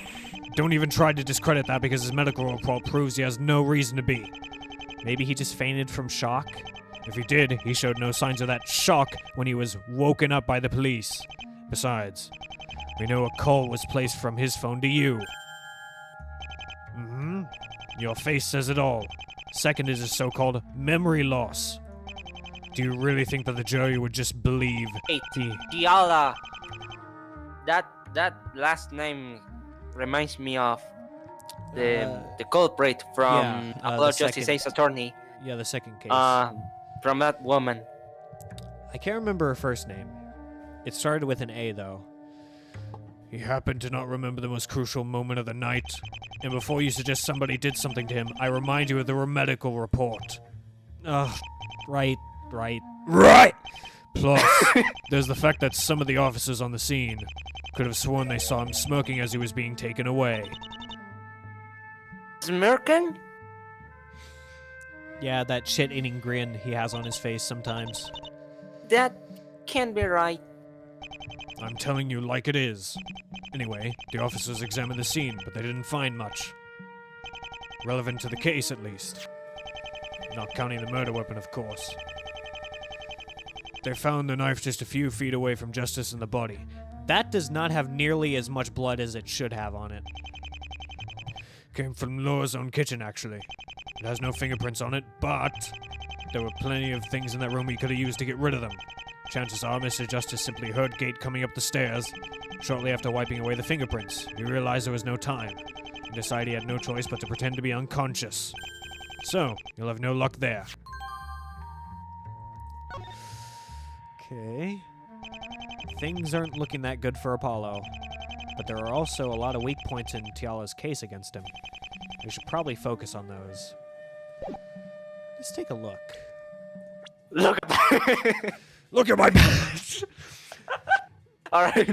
Don't even try to discredit that because his medical report proves he has no reason to be. Maybe he just fainted from shock? If he did, he showed no signs of that shock when he was woken up by the police. Besides, we know a call was placed from his phone to you. Mm-hmm. Your face says it all. Second is his so-called memory loss. Do you really think that the jury would just believe Hey, he... Diala. That last name reminds me of the culprit from yeah, Apollo the Justice second- Ace Attorney. Yeah, the second case. From that woman. I can't remember her first name. It started with an A, though. He happened to not remember the most crucial moment of the night. And before you suggest somebody did something to him, I remind you of the medical report. Ugh, right. Right! Plus, there's the fact that some of the officers on the scene could have sworn they saw him smoking as he was being taken away. Smirkin? Yeah, that shit-eating grin he has on his face sometimes. That can't be right. I'm telling you like it is. Anyway, the officers examined the scene, but they didn't find much. Relevant to the case, at least. Not counting the murder weapon, of course. They found the knife just a few feet away from Justice and the body. That does not have nearly as much blood as it should have on it. Came from Laura's own kitchen, actually. It has no fingerprints on it, but there were plenty of things in that room he could have used to get rid of them. Chances are Mr. Justice simply heard Gate coming up the stairs. Shortly after wiping away the fingerprints, he realized there was no time, and decided he had no choice but to pretend to be unconscious. So, you'll have no luck there. Okay. Things aren't looking that good for Apollo, but there are also a lot of weak points in Tiala's case against him. We should probably focus on those. Let's take a look. Look at that. Look at my badge! All right.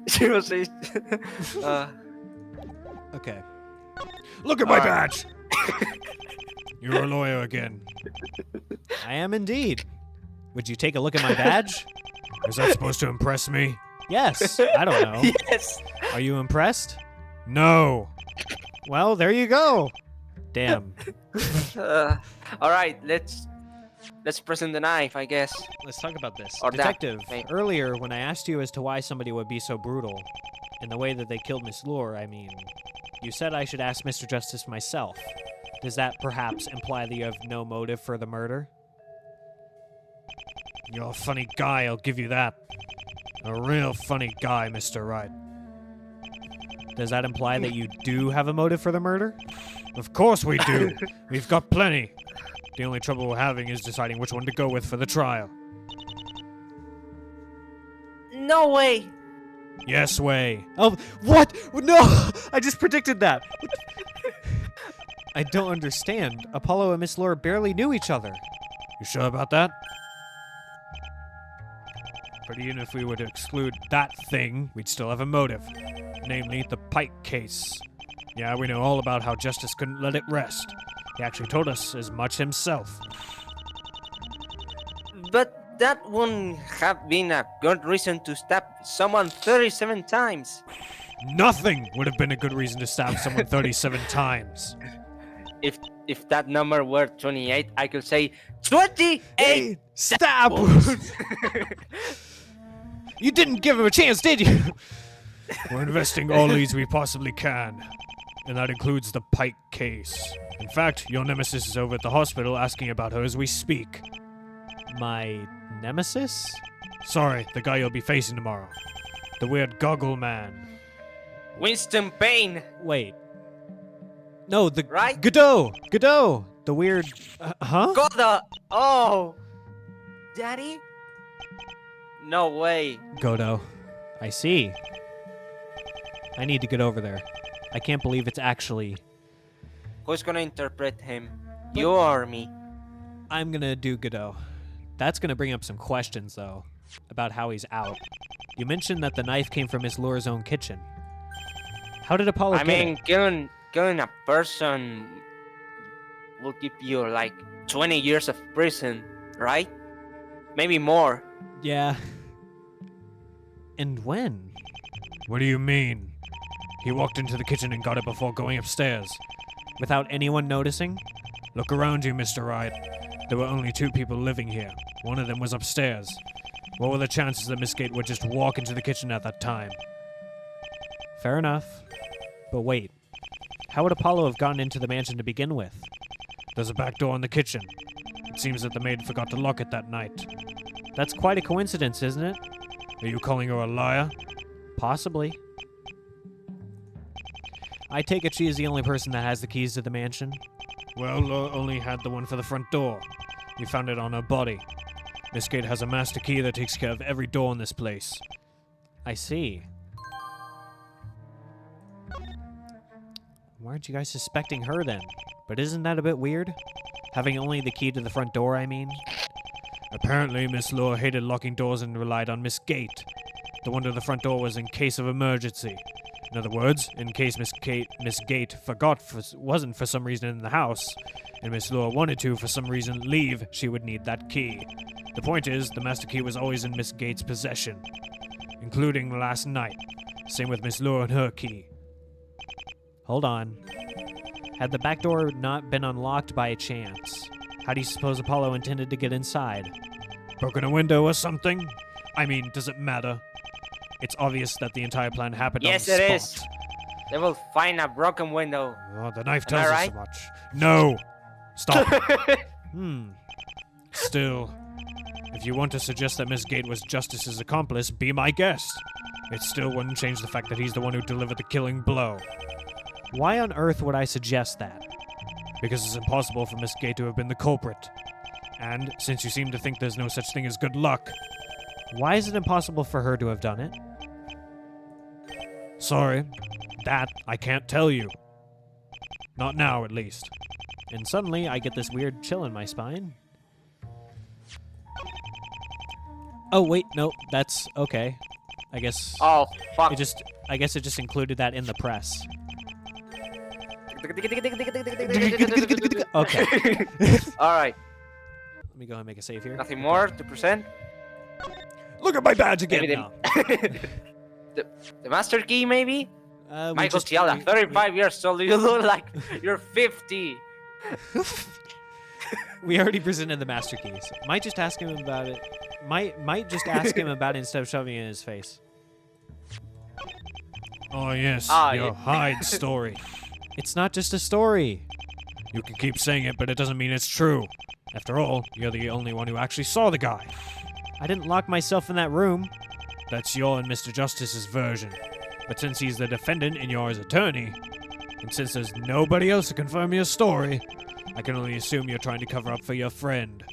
Seriously. Okay. Look at my Alright. badge! You're a lawyer again. I am indeed. Would you take a look at my badge? Is that supposed to impress me? Yes. I don't know. Yes. Are you impressed? No. Well, there you go. Damn. All right. Let's present the knife, I guess. Let's talk about this. Or that, Detective, maybe. earlier when I asked you as to why somebody would be so brutal, in the way that they killed Miss Lure, I mean, you said I should ask Mr. Justice myself. Does that perhaps imply that you have no motive for the murder? You're a funny guy, I'll give you that. A real funny guy, Mr. Wright. Does that imply that you do have a motive for the murder? Of course we do. We've got plenty. The only trouble we're having is deciding which one to go with for the trial. No way. Yes way. Oh, what? No! I just predicted that. I don't understand. Apollo and Miss Lure barely knew each other. You sure about that? But even if we were to exclude that thing, we'd still have a motive. Namely, the Pike case. Yeah, we know all about how Justice couldn't let it rest. He actually told us as much himself. But that wouldn't have been a good reason to stab someone 37 times. Nothing would have been a good reason to stab someone 37 times. If that number were 28, I could say 28 Stab! You didn't give him a chance, did you? We're investing all leads we possibly can. And that includes the Pike case. In fact, your nemesis is over at the hospital asking about her as we speak. My nemesis? Sorry, the guy you'll be facing tomorrow. The weird goggle man. Winston Payne. Wait. No, the Right? Godot! Godot! The weird... huh? Goda. Oh. Daddy? No way. Godot. I see. I need to get over there. I can't believe it's actually... Who's gonna interpret him? You or me? I'm gonna do Godot. That's gonna bring up some questions, though, about how he's out. You mentioned that the knife came from Miss Lure's own kitchen. How did Apollo I get mean, it? killing a person will give you like 20 years of prison, right? Maybe more. Yeah. And when? What do you mean? He walked into the kitchen and got it before going upstairs. Without anyone noticing? Look around you, Mr. Wright. There were only 2 people living here. One of them was upstairs. What were the chances that Miss Gate would just walk into the kitchen at that time? Fair enough. But wait. How would Apollo have gotten into the mansion to begin with? There's a back door in the kitchen. It seems that the maid forgot to lock it that night. That's quite a coincidence, isn't it? Are you calling her a liar? Possibly. I take it she is the only person that has the keys to the mansion. Well, Laura only had the one for the front door. We found it on her body. Miss Gate has a master key that takes care of every door in this place. I see. Why aren't you guys suspecting her then? But isn't that a bit weird? Having only the key to the front door, I mean? Apparently, Miss Laura hated locking doors and relied on Miss Gate. The one to the front door was in case of emergency. In other words, in case Miss Gate wasn't for some reason in the house, and Miss Laura wanted to, for some reason, leave, she would need that key. The point is, the master key was always in Miss Gate's possession, including last night. Same with Miss Laura and her key. Hold on. Had the back door not been unlocked by chance, how do you suppose Apollo intended to get inside? Broken a window or something? I mean, does it matter? It's obvious that the entire plan happened Yes, on the it spot. is. They will find a broken window. Oh, the knife Am I tells us right? so much. No! Stop. Still, if you want to suggest that Miss Gate was Justice's accomplice, be my guest. It still wouldn't change the fact that he's the one who delivered the killing blow. Why on earth would I suggest that? Because it's impossible for Miss Gate to have been the culprit. And since you seem to think there's no such thing as good luck, Why is it impossible for her to have done it? sorry, that I can't tell you. Not now, at least. And suddenly I get this weird chill in my spine. Oh, wait, no, that's okay. I guess Oh, fuck. I guess it just included that in the press. Okay. Alright, Let me go ahead and make a save here. nothing more to present. Look at my badge again Maybe now. The master key, maybe? We Michael just- Tiala, we- 35 years old. You look like you're 50. We already presented the master keys. Might just ask him about it. Might just ask him about it instead of shoving it in his face. Oh, yes, Ah, your yeah. Hyde story. It's not just a story. You can keep saying it, but it doesn't mean it's true. After all, you're the only one who actually saw the guy. I didn't lock myself in that room. That's your and Mr. Justice's version. But since he's the defendant and you're his attorney, and since there's nobody else to confirm your story, I can only assume you're trying to cover up for your friend.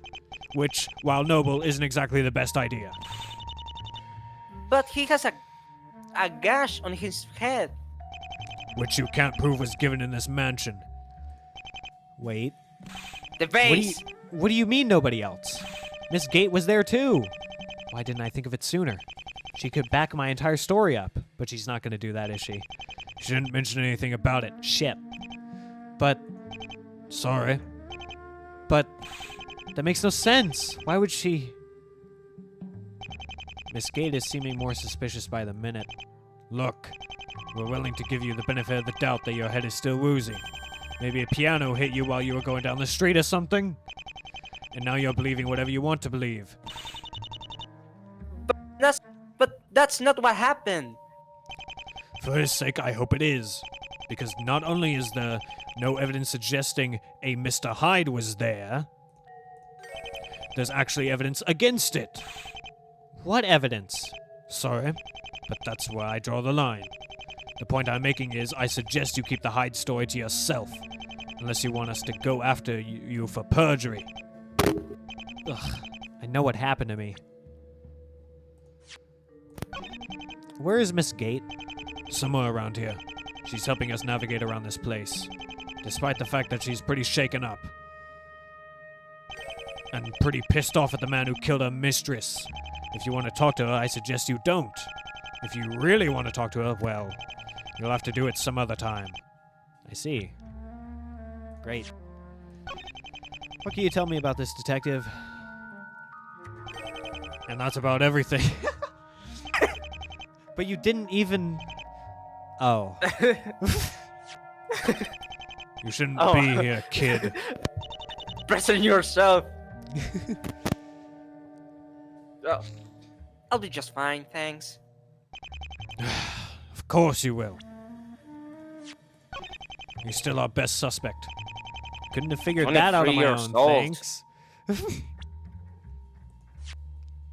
Which, while noble, isn't exactly the best idea. But he has a gash on his head. Which you can't prove was given in this mansion. Wait. The base. What do you mean nobody else? Miss Gate was there too. Why didn't I think of it sooner? She could back my entire story up, but she's not going to do that, is she? She didn't mention anything about it. Shit. But Sorry. that makes no sense. Why would she? Miss Gate is seeming more suspicious by the minute. Look, we're willing to give you the benefit of the doubt that your head is still woozy. Maybe a piano hit you while you were going down the street or something? And now you're believing whatever you want to believe. But that's not what happened. For his sake, I hope it is. Because not only is there no evidence suggesting a Mr. Hyde was there, there's actually evidence against it. What evidence? Sorry, but that's where I draw the line. The point I'm making is I suggest you keep the Hyde story to yourself, unless you want us to go after you for perjury. Ugh, I know what happened to me. Where is Miss Gate? Somewhere around here. She's helping us navigate around this place, despite the fact that she's pretty shaken up. And pretty pissed off at the man who killed her mistress. If you want to talk to her, I suggest you don't. If you really want to talk to her, well, you'll have to do it some other time. I see. Great. What can you tell me about this detective? And that's about everything. But you didn't even... Oh. You shouldn't Oh. be here, kid. Present yourself. Oh, I'll be just fine, thanks. Of course you will. You're still our best suspect. Couldn't have figured Only that out on 3 my years own, old. thanks.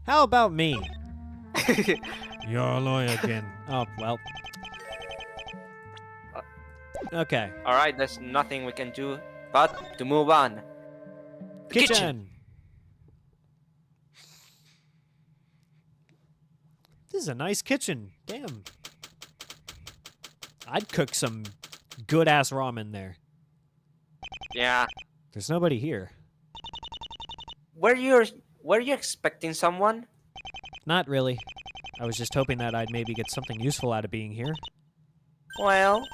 How about me? You're a lawyer again. Oh, well. Okay. Alright, there's nothing we can do but to move on. Kitchen! This is a nice kitchen. Damn. I'd cook some good-ass ramen there. Yeah. There's nobody here. Were you expecting someone? Not really. I was just hoping that I'd maybe get something useful out of being here. Well,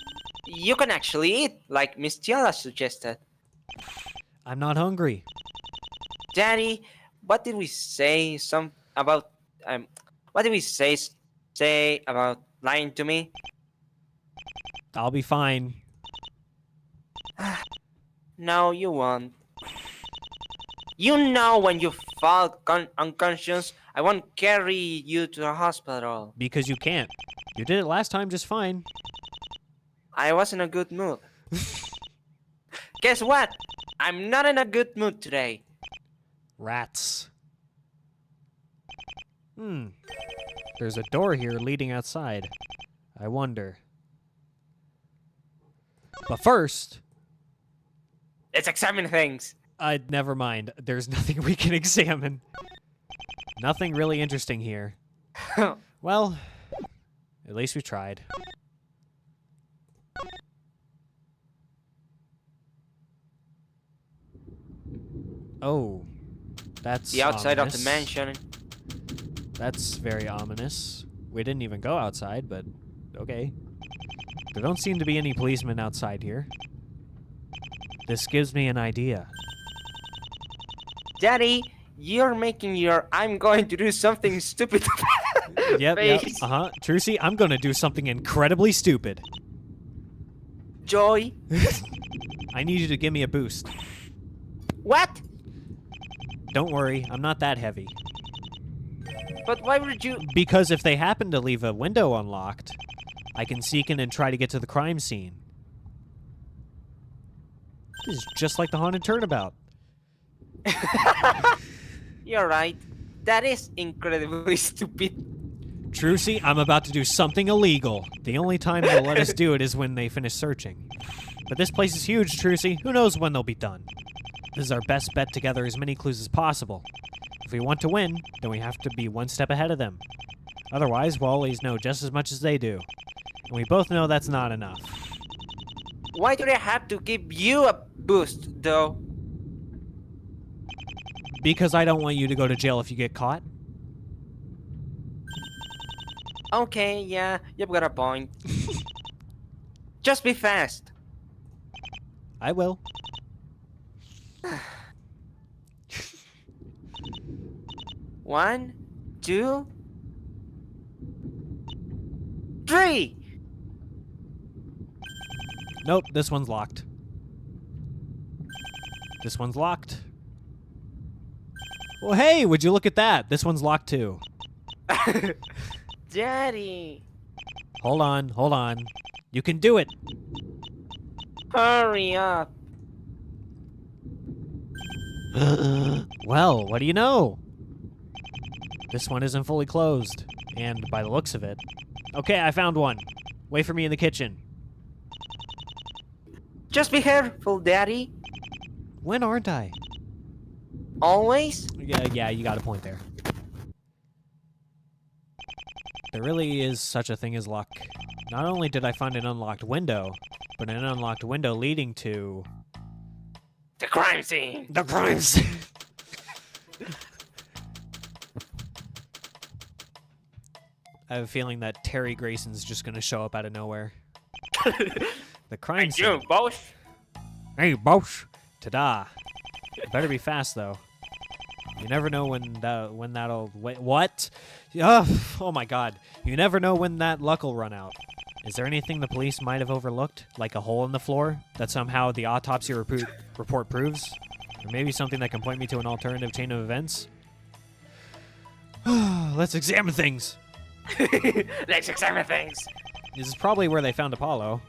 you can actually eat, like Miss Tiala suggested. I'm not hungry. Daddy, what did we say what did we say about lying to me? I'll be fine. No, you won't. You know when you fall unconscious, I won't carry you to the hospital. Because you can't. You did it last time just fine. I was in a good mood. Guess what? I'm not in a good mood today. Rats. There's a door here leading outside. I wonder. But first, Let's examine things. never mind. There's nothing we can examine. Nothing really interesting here. Well, at least we tried. Oh, that's The outside of the ominous. mansion. That's very ominous. We didn't even go outside, but okay. There don't seem to be any policemen outside here. This gives me an idea. Daddy, you're making your I'm going to do something stupid Yep, face. Trucy, I'm gonna do something incredibly stupid. Joy. I need you to give me a boost. What? Don't worry, I'm not that heavy. But why would you... Because if they happen to leave a window unlocked, I can sneak in and try to get to the crime scene. This is just like the haunted turnabout. You're right. That is incredibly stupid. Trucy, I'm about to do something illegal. The only time they'll let us do it is when they finish searching. But this place is huge, Trucy. Who knows when they'll be done? This is our best bet to gather as many clues as possible. If we want to win, then we have to be one step ahead of them. Otherwise, we'll always know just as much as they do. And we both know that's not enough. Why do they have to give you a boost, though? Because I don't want you to go to jail if you get caught. Okay, yeah, you've got a point. Just be fast. I will. One, two, three! Nope, this one's locked. This one's locked. Well, hey, would you look at that? This one's locked too. Daddy, Hold on, hold on. You can do it. hurry up. Well, what do you know? This one isn't fully closed. And by the looks of it... Okay, I found one. Wait for me in the kitchen. Just be careful, Daddy. When aren't I? Always? Yeah, you got a point there. There really is such a thing as luck. Not only did I find an unlocked window, but an unlocked window leading to... The crime scene. the crime scene! I have a feeling that Terry Grayson's just gonna show up out of nowhere. The crime scene. You, boss. Hey, boss! Ta-da! Better be fast, though. You never know when that'll... Wait, what? Oh my god. You never know when that luck will run out. Is there anything the police might have overlooked? Like a hole in the floor that somehow the autopsy report proves? Or maybe something that can point me to an alternative chain of events? Let's examine things! Let's examine things. This is probably where they found Apollo.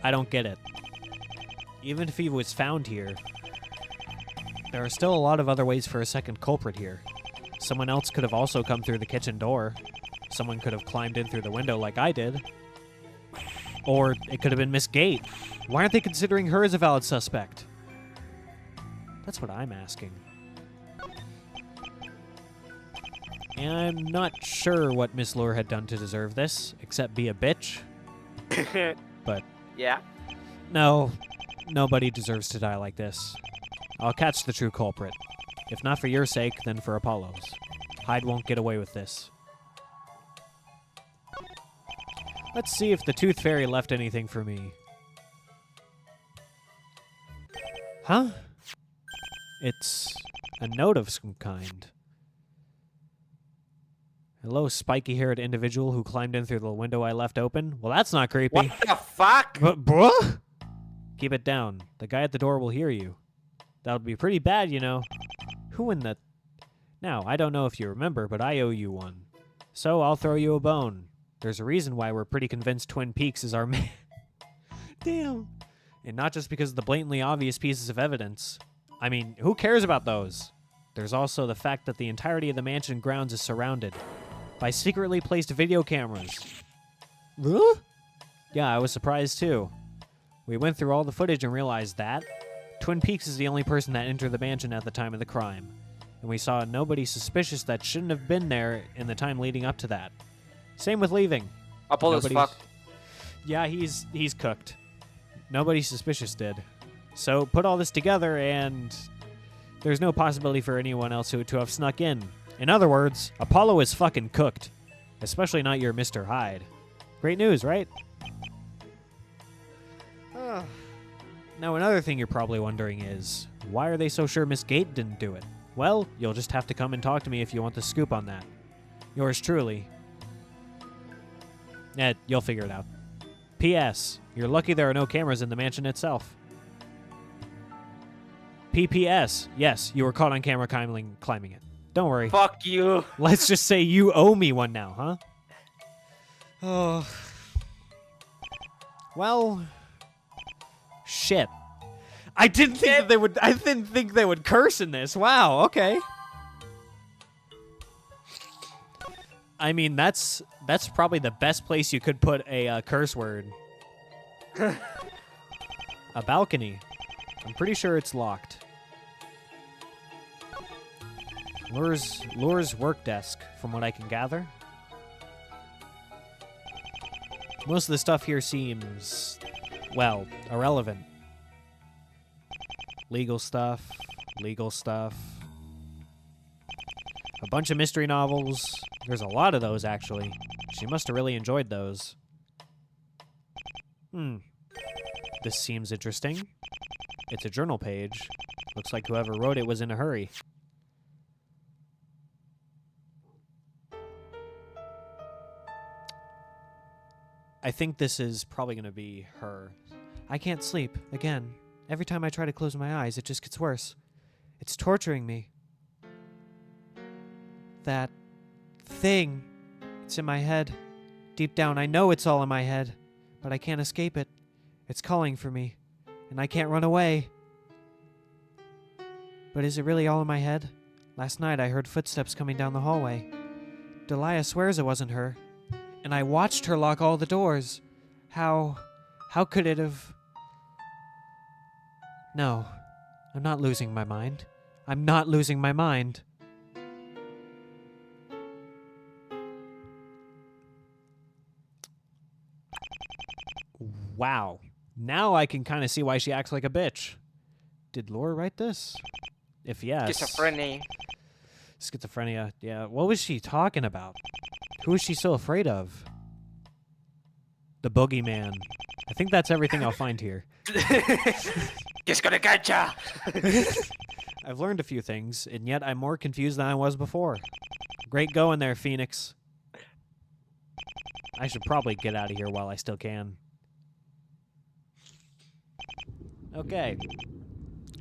I don't get it. Even if he was found here, there are still a lot of other ways for a second culprit here. Someone else could have also come through the kitchen door. Someone could have climbed in through the window like I did. Or it could have been Miss Gate. Why aren't they considering her as a valid suspect? That's what I'm asking. And I'm not sure what Miss Lure had done to deserve this, except be a bitch. But Yeah. no, nobody deserves to die like this. I'll catch the true culprit. If not for your sake, then for Apollo's. Hyde won't get away with this. Let's see if the Tooth Fairy left anything for me. Huh? It's a note of some kind. Hello, spiky-haired individual who climbed in through the window I left open. Well, that's not creepy. What the fuck? But, bruh? Keep it down. The guy at the door will hear you. That would be pretty bad, you know. Who in the... Now, I don't know if you remember, but I owe you one. So I'll throw you a bone. There's a reason why we're pretty convinced Twin Peaks is our man. Damn. And not just because of the blatantly obvious pieces of evidence. I mean, who cares about those? There's also the fact that the entirety of the mansion grounds is surrounded by secretly placed video cameras. Huh? Yeah, I was surprised too. We went through all the footage and realized that Twin Peaks is the only person that entered the mansion at the time of the crime. And we saw nobody suspicious that shouldn't have been there in the time leading up to that. Same with leaving. Apollo's fucked. Yeah, he's cooked. Nobody suspicious did. So put all this together and there's no possibility for anyone else to have snuck in. In other words, Apollo is fucking cooked. Especially not your Mr. Hyde. Great news, right? Now, another thing you're probably wondering is, why are they so sure Miss Gate didn't do it? Well, you'll just have to come and talk to me if you want the scoop on that. Yours truly. You'll figure it out. P.S. You're lucky there are no cameras in the mansion itself. P.P.S. Yes, you were caught on camera climbing it. Don't worry. Fuck you. Let's just say you owe me one now, huh? Oh. Well, shit. I didn't think they would curse in this. Wow, okay. I mean, that's probably the best place you could put a curse word. A balcony. I'm pretty sure it's locked. Lure's work desk, from what I can gather. Most of the stuff here seems, well, irrelevant. Legal stuff. A bunch of mystery novels. There's a lot of those, actually. She must have really enjoyed those. This seems interesting. It's a journal page. Looks like whoever wrote it was in a hurry. I think this is probably going to be her. I can't sleep. Again. Every time I try to close my eyes, it just gets worse. It's torturing me. That thing. It's in my head. Deep down, I know it's all in my head. But I can't escape it. It's calling for me. And I can't run away. But is it really all in my head? Last night I heard footsteps coming down the hallway. Delia swears it wasn't her. And I watched her lock all the doors. How could it have... No, I'm not losing my mind. I'm not losing my mind. Wow. Now I can kind of see why she acts like a bitch. Did Laura write this? If yes... Schizophrenia, yeah. What was she talking about? Who is she so afraid of? The boogeyman. I think that's everything I'll find here. Just gonna catch ya! I've learned a few things, and yet I'm more confused than I was before. Great going there, Phoenix. I should probably get out of here while I still can. Okay.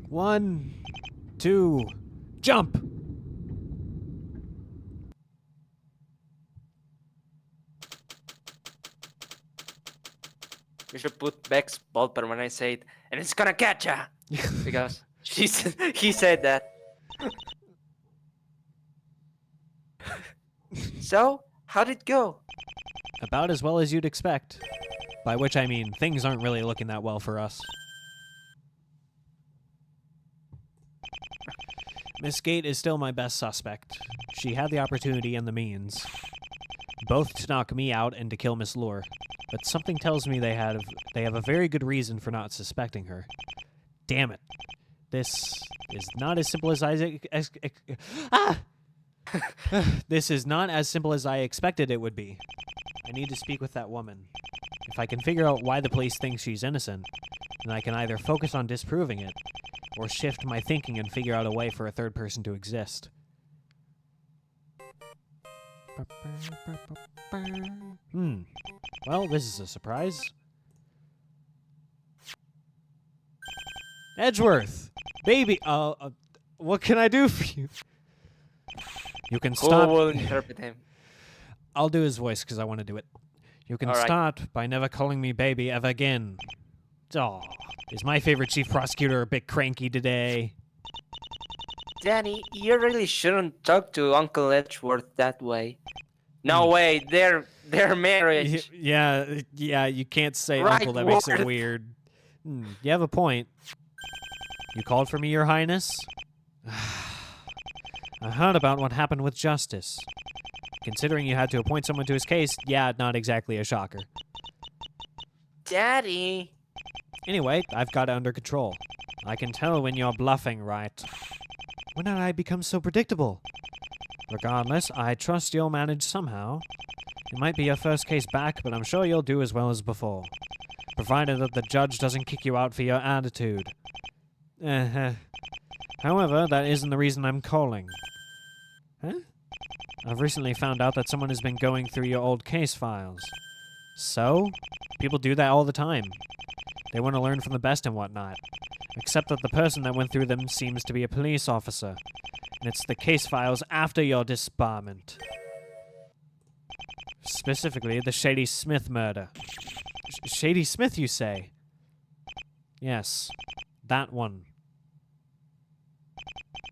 1, 2, jump! You should put Beck's ballpen when I say it, and it's gonna catch ya! Because he said that. So, how'd it go? About as well as you'd expect. By which I mean, things aren't really looking that well for us. Miss Gate is still my best suspect. She had the opportunity and the means. Both to knock me out and to kill Miss Lure. But something tells me they have a very good reason for not suspecting her. Damn it. This is not as simple as This is not as simple as I expected it would be. I need to speak with that woman. If I can figure out why the police think she's innocent, then I can either focus on disproving it, or shift my thinking and figure out a way for a third person to exist. Well, this is a surprise. Edgeworth! Baby! What can I do for you? You can stop... Who will interpret him? I'll do his voice because I want to do it. You can start by never calling me baby ever again. Aw, is my favorite chief prosecutor a bit cranky today? Daddy, you really shouldn't talk to Uncle Edgeworth that way. No way, their marriage. Yeah, you can't say Right uncle. That makes it word. weird. You have a point. You called for me, Your Highness? I heard about what happened with Justice. Considering you had to appoint someone to his case, yeah, not exactly a shocker. Daddy. Anyway, I've got it under control. I can tell when you're bluffing, right? When did I become so predictable? Regardless, I trust you'll manage somehow. It might be your first case back, but I'm sure you'll do as well as before. Provided that the judge doesn't kick you out for your attitude. However, that isn't the reason I'm calling. Huh? I've recently found out that someone has been going through your old case files. So? People do that all the time. They want to learn from the best and whatnot. Except that the person that went through them seems to be a police officer. And it's the case files after your disbarment. Specifically, the Shady Smith murder. Shady Smith, you say? Yes, that one.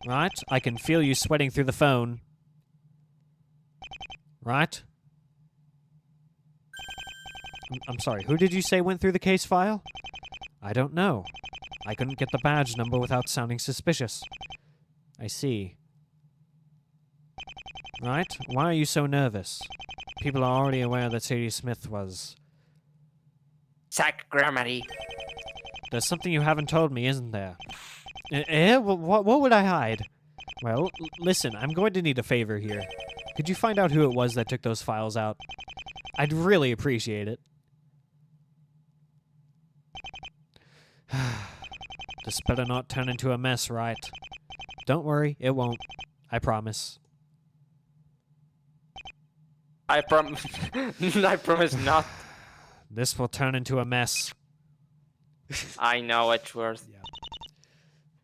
Right? I can feel you sweating through the phone. Right? I'm sorry, who did you say went through the case file? I don't know. I couldn't get the badge number without sounding suspicious. I see. Right? Why are you so nervous? People are already aware that Sadie Smith was... Zach Grammarly. There's something you haven't told me, isn't there? What would I hide? Well, listen, I'm going to need a favor here. Could you find out who it was that took those files out? I'd really appreciate it. This better not turn into a mess, right? Don't worry, it won't. I promise. I promise. I promise not. This will turn into a mess. I know, Edgeworth. Yeah.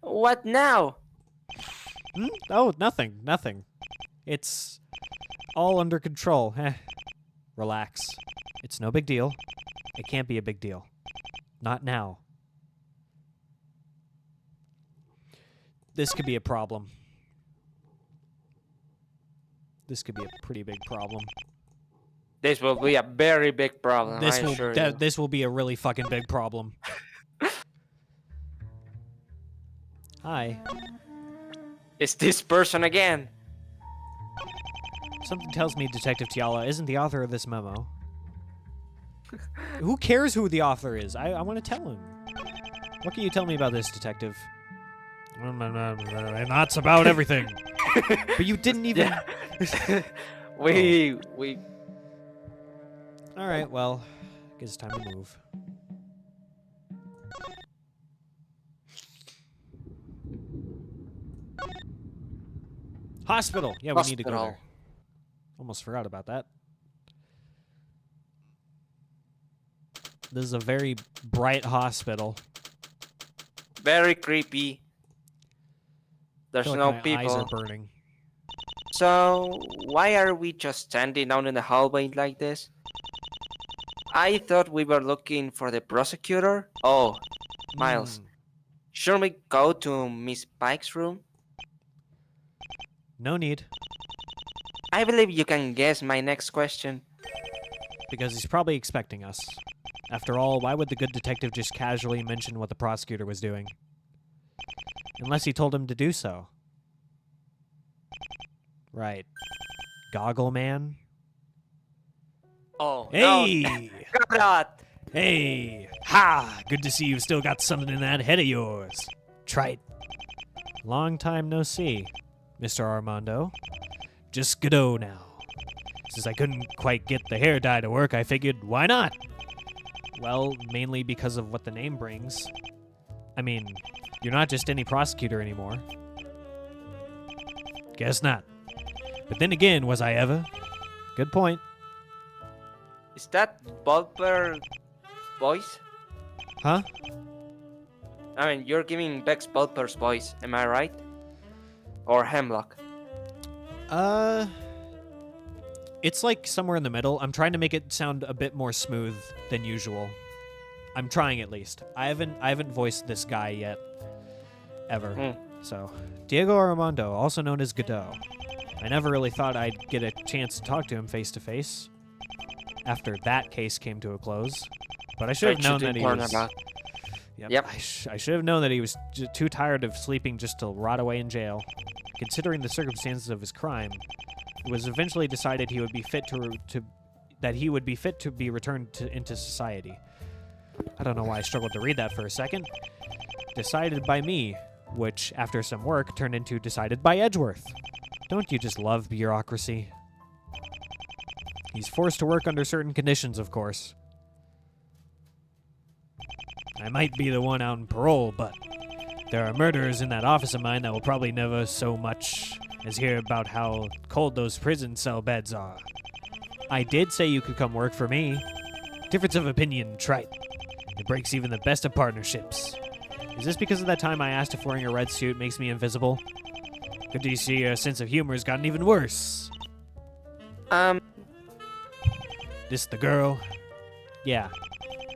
What now? Oh, nothing. It's all under control. Relax. It's no big deal. It can't be a big deal. Not now. This could be a problem. This could be a pretty big problem. This will be a very big problem. I assure you. This will be a really fucking big problem. Hi. It's this person again. Something tells me Detective Tiala isn't the author of this memo. Who cares who the author is? I want to tell him. What can you tell me about this, Detective? That's about everything. But you didn't even... we... Alright, well, I guess it's time to move. Hospital! Yeah, we need to go Hospital. there. Almost forgot about that. This is a very bright hospital. Very creepy. I There's feel no like my eyes are people. burning. So, why are we just standing out in the hallway like this? I thought we were looking for the prosecutor. Oh, Miles. Should we go to Miss Pike's room? No need, I believe you can guess my next question. because he's probably expecting us. After all, why would the good detective just casually mention what the prosecutor was doing? Unless he told him to do so. Right. Goggle Man? Oh, Hey! no. God. Hey! Ha! Good to see you've still got something in that head of yours. Trite. Long time no see, Mr. Armando. Just Godot now. Since I couldn't quite get the hair dye to work, I figured, why not? Well, mainly because of what the name brings. I mean, you're not just any prosecutor anymore. Guess not. But then again, was I ever? Good point. Is that Bulber voice? Huh? I mean, you're giving Bex Bulber's voice, am I right? Or Hemlock? It's like somewhere in the middle. I'm trying to make it sound a bit more smooth than usual. I'm trying at least. I haven't voiced this guy yet, ever. So, Diego Armando, also known as Godot. I never really thought I'd get a chance to talk to him face to face after that case came to a close. But I should have known that he was. Yep. I should have known that he was too tired of sleeping just to rot away in jail. Considering the circumstances of his crime, it was eventually decided he would be fit to be returned into society. I don't know why I struggled to read that for a second. Decided by me, which, after some work, turned into decided by Edgeworth. Don't you just love bureaucracy? He's forced to work under certain conditions, of course. I might be the one out on parole, but there are murderers in that office of mine that will probably never so much as hear about how cold those prison cell beds are. I did say you could come work for me. Difference of opinion, trite. It breaks even the best of partnerships. Is this because of that time I asked if wearing a red suit makes me invisible? Good to see your sense of humor has gotten even worse. This the girl? Yeah.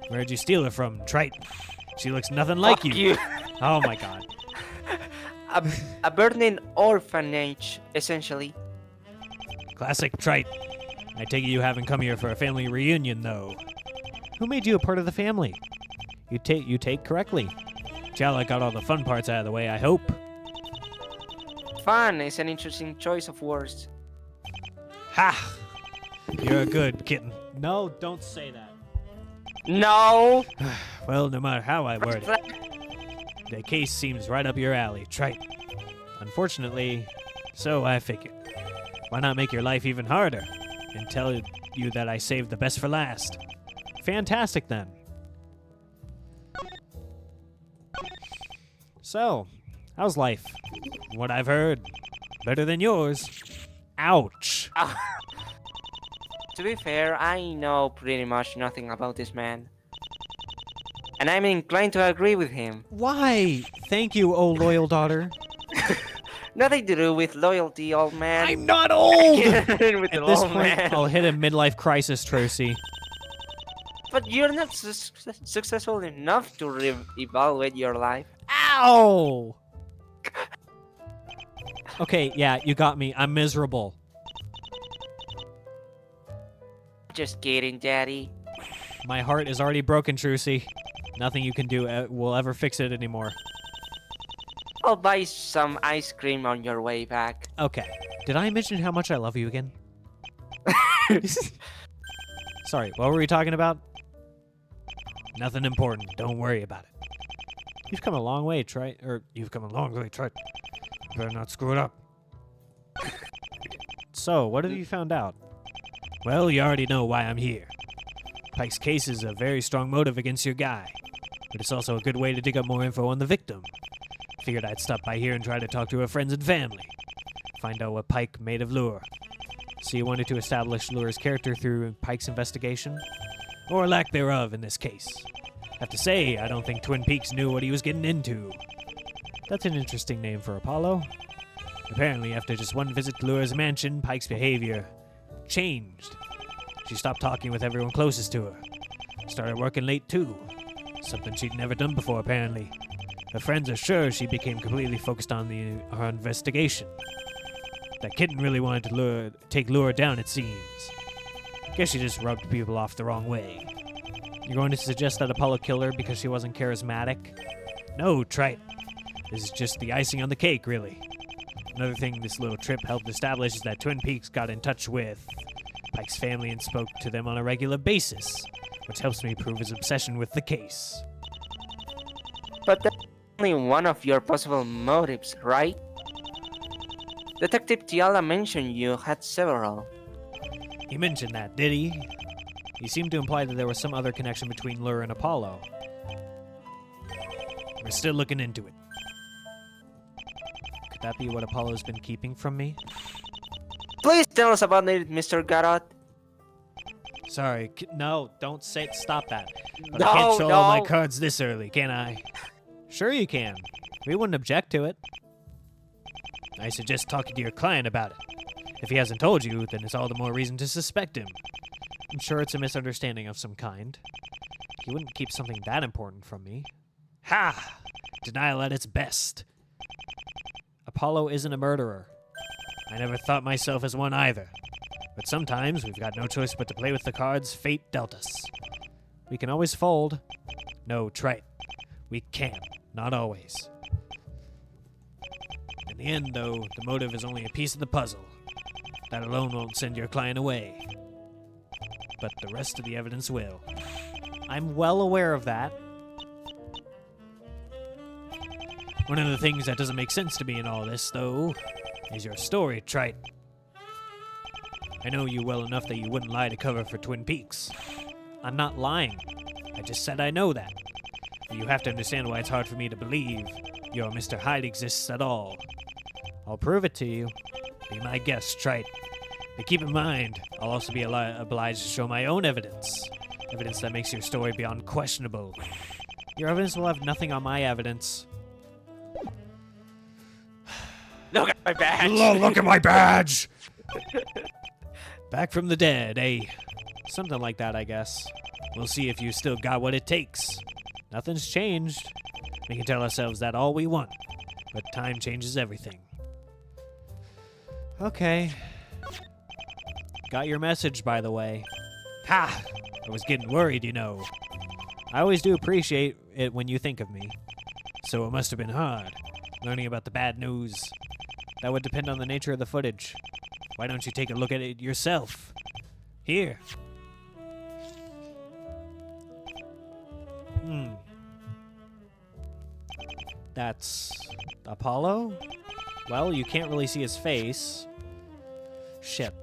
Where'd you steal her from, trite? She looks nothing like Fuck you. Oh my god. A burning orphanage, essentially. Classic trite. I take it you haven't come here for a family reunion, though. Who made you a part of the family? You take correctly. Chala got all the fun parts out of the way, I hope. Fun is an interesting choice of words. Ha! You're a good kitten. No, don't say that. No! Well, no matter how I word it, the case seems right up your alley, trite. Unfortunately, so I figured. Why not make your life even harder and tell you that I saved the best for last? Fantastic, then. So, how's life? What I've heard, better than yours. Ouch. To be fair, I know pretty much nothing about this man. And I'm inclined to agree with him. Why? Thank you, oh loyal daughter. Nothing to do with loyalty, old man. I'm not old! with At the this old point, man. I'll hit a midlife crisis, Tracy. But you're not successful enough to evaluate your life. Ow! Okay, yeah, you got me. I'm miserable. Just kidding, Daddy. My heart is already broken, Trucy. Nothing you can do will ever fix it anymore. I'll buy some ice cream on your way back. Okay. Did I mention how much I love you again? Sorry, what were we talking about? Nothing important. Don't worry about it. You've come a long way, you've come a long way, Trite. Better not screw it up. So, what have you found out? Well, you already know why I'm here. Pike's case is a very strong motive against your guy, but it's also a good way to dig up more info on the victim. Figured I'd stop by here and try to talk to her friends and family. Find out what Pike made of Lure. So you wanted to establish Lure's character through Pike's investigation? Or lack thereof in this case. Have to say, I don't think Twin Peaks knew what he was getting into. That's an interesting name for Apollo. Apparently, after just one visit to Lure's mansion, Pike's behavior changed. She stopped talking with everyone closest to her. Started working late too. Something she'd never done before, apparently. Her friends are sure she became completely focused on her investigation. That kitten really wanted to take Lure down, it seems. Guess she just rubbed people off the wrong way. You're going to suggest that Apollo killed her because she wasn't charismatic? No, trite. This is just the icing on the cake, really. Another thing this little trip helped establish is that Twin Peaks got in touch with Pike's family and spoke to them on a regular basis, which helps me prove his obsession with the case. But that's only one of your possible motives, right? Detective Tiala mentioned you had several. He mentioned that, did he? He seemed to imply that there was some other connection between Lure and Apollo. We're still looking into it. Could that be what Apollo's been keeping from me? Please tell us about it, Mr. Garrett. Sorry, no, don't say it. Stop that. But No, I can't show all my no. cards this early, can I? Sure you can. We wouldn't object to it. I suggest talking to your client about it. If he hasn't told you, then it's all the more reason to suspect him. I'm sure it's a misunderstanding of some kind. He wouldn't keep something that important from me. Ha! Denial at its best. Apollo isn't a murderer. I never thought myself as one either. But sometimes we've got no choice but to play with the cards fate dealt us. We can always fold. No, Trite. We can't. Not always. In the end, though, the motive is only a piece of the puzzle. That alone won't send your client away. But the rest of the evidence will. I'm well aware of that. One of the things that doesn't make sense to me in all this, though, is your story, Trite. I know you well enough that you wouldn't lie to cover for Twin Peaks. I'm not lying. I just said I know that. But you have to understand why it's hard for me to believe your Mr. Hyde exists at all. I'll prove it to you. Be my guest, Trite. But keep in mind, I'll also be obliged to show my own evidence. Evidence that makes your story beyond questionable. Your evidence will have nothing on my evidence. Look at my badge. Look at my badge! Back from the dead, eh? Something like that, I guess. We'll see if you still got what it takes. Nothing's changed. We can tell ourselves that all we want, but time changes everything. Okay. Got your message, by the way. Ha! I was getting worried, you know. I always do appreciate it when you think of me. So it must have been hard, learning about the bad news. That would depend on the nature of the footage. Why don't you take a look at it yourself? Here. That's Apollo? Well, you can't really see his face. Shit.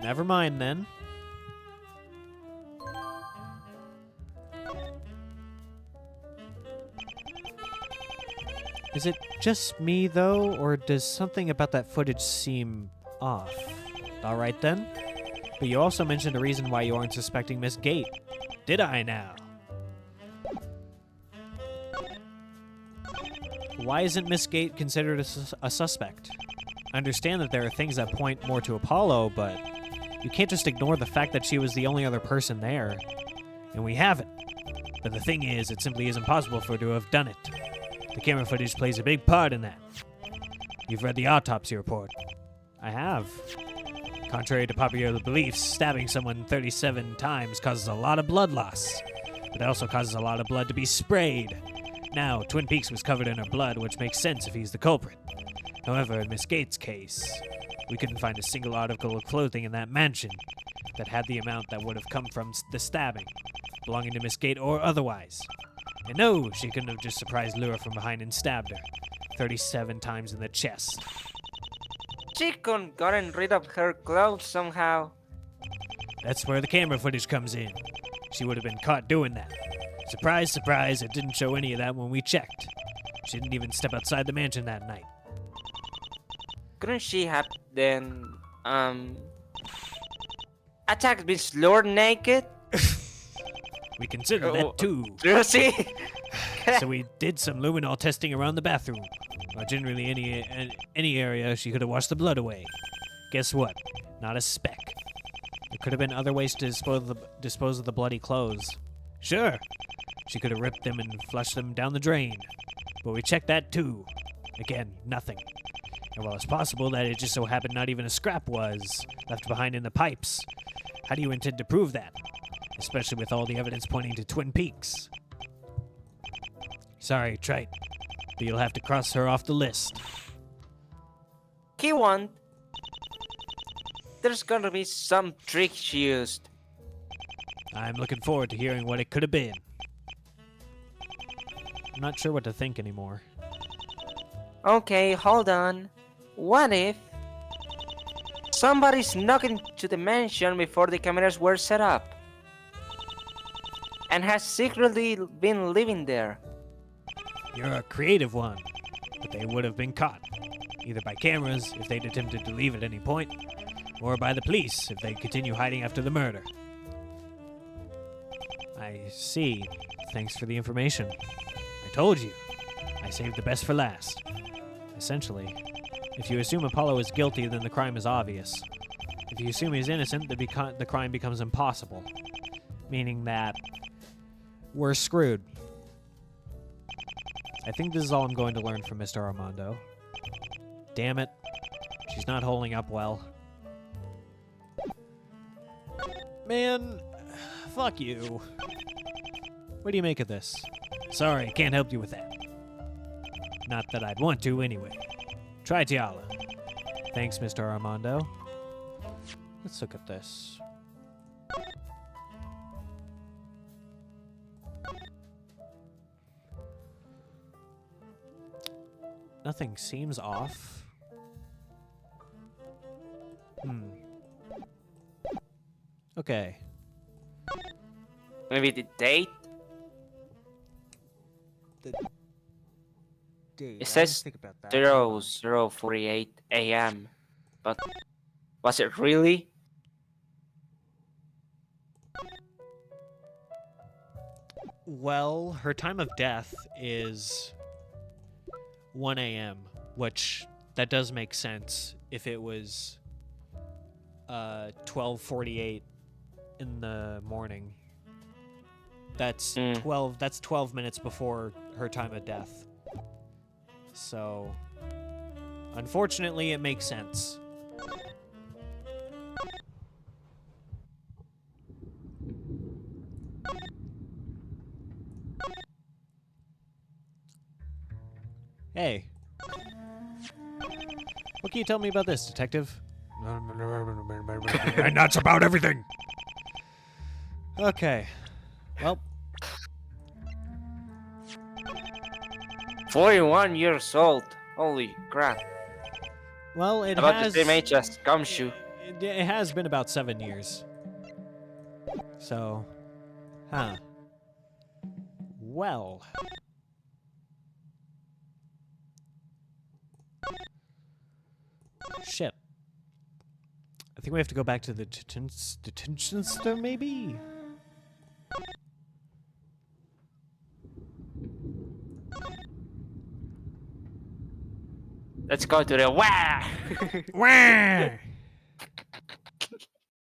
Never mind then. Is it just me, though, or does something about that footage seem off? Alright then. But you also mentioned a reason why you aren't suspecting Miss Gate. Did I now? Why isn't Miss Gate considered a suspect? I understand that there are things that point more to Apollo, but you can't just ignore the fact that she was the only other person there. And we haven't. But the thing is, it simply isn't possible for her to have done it. The camera footage plays a big part in that. You've read the autopsy report. I have. Contrary to popular beliefs, stabbing someone 37 times causes a lot of blood loss. But it also causes a lot of blood to be sprayed. Now, Twin Peaks was covered in her blood, which makes sense if he's the culprit. However, in Miss Gates' case, we couldn't find a single article of clothing in that mansion that had the amount that would have come from the stabbing, belonging to Miss Gate or otherwise. And no, she couldn't have just surprised Lura from behind and stabbed her 37 times in the chest. She couldn't gotten rid of her clothes somehow. That's where the camera footage comes in. She would have been caught doing that. Surprise, surprise, it didn't show any of that when we checked. She didn't even step outside the mansion that night. Couldn't she have then, attacked Miss Lord naked? We considered that too. Lucy? So we did some luminol testing around the bathroom, or generally any area she could have washed the blood away. Guess what? Not a speck. There could have been other ways to dispose of the bloody clothes. Sure, she could have ripped them and flushed them down the drain, but we checked that too. Again, nothing. And while it's possible that it just so happened not even a scrap was left behind in the pipes, how do you intend to prove that? Especially with all the evidence pointing to Twin Peaks. Sorry, Trite, but you'll have to cross her off the list. He won't. There's gonna be some trick she used. I'm looking forward to hearing what it could have been. I'm not sure what to think anymore. Okay, hold on. What if somebody snuck into the mansion before the cameras were set up and has secretly been living there? You're a creative one, but they would have been caught, either by cameras if they'd attempted to leave at any point, or by the police if they continue hiding after the murder. I see. Thanks for the information. I told you. I saved the best for last. Essentially. If you assume Apollo is guilty, then the crime is obvious. If you assume he's innocent, the crime becomes impossible. Meaning that we're screwed. I think this is all I'm going to learn from Mr. Armando. Damn it. She's not holding up well. Man, fuck you. What do you make of this? Sorry, can't help you with that. Not that I'd want to, anyway. Try Tiala. Thanks, Mr. Armando. Let's look at this. Nothing seems off. Okay. Maybe the date? Dude, It says 00:48 a.m. But was it really? Well, her time of death is 1 a.m., which that does make sense if it was 12:48 in the morning. That's 12 minutes before her time of death. So, unfortunately, it makes sense. Hey. What can you tell me about this, detective? And that's about everything. Okay. Well, 41 years old. Holy crap. well, it About has the same age as Gumshoe. it has been about 7 years. So, huh. Well. Shit. I think we have to go back to the detention center, maybe? Let's go to the wah! Wah!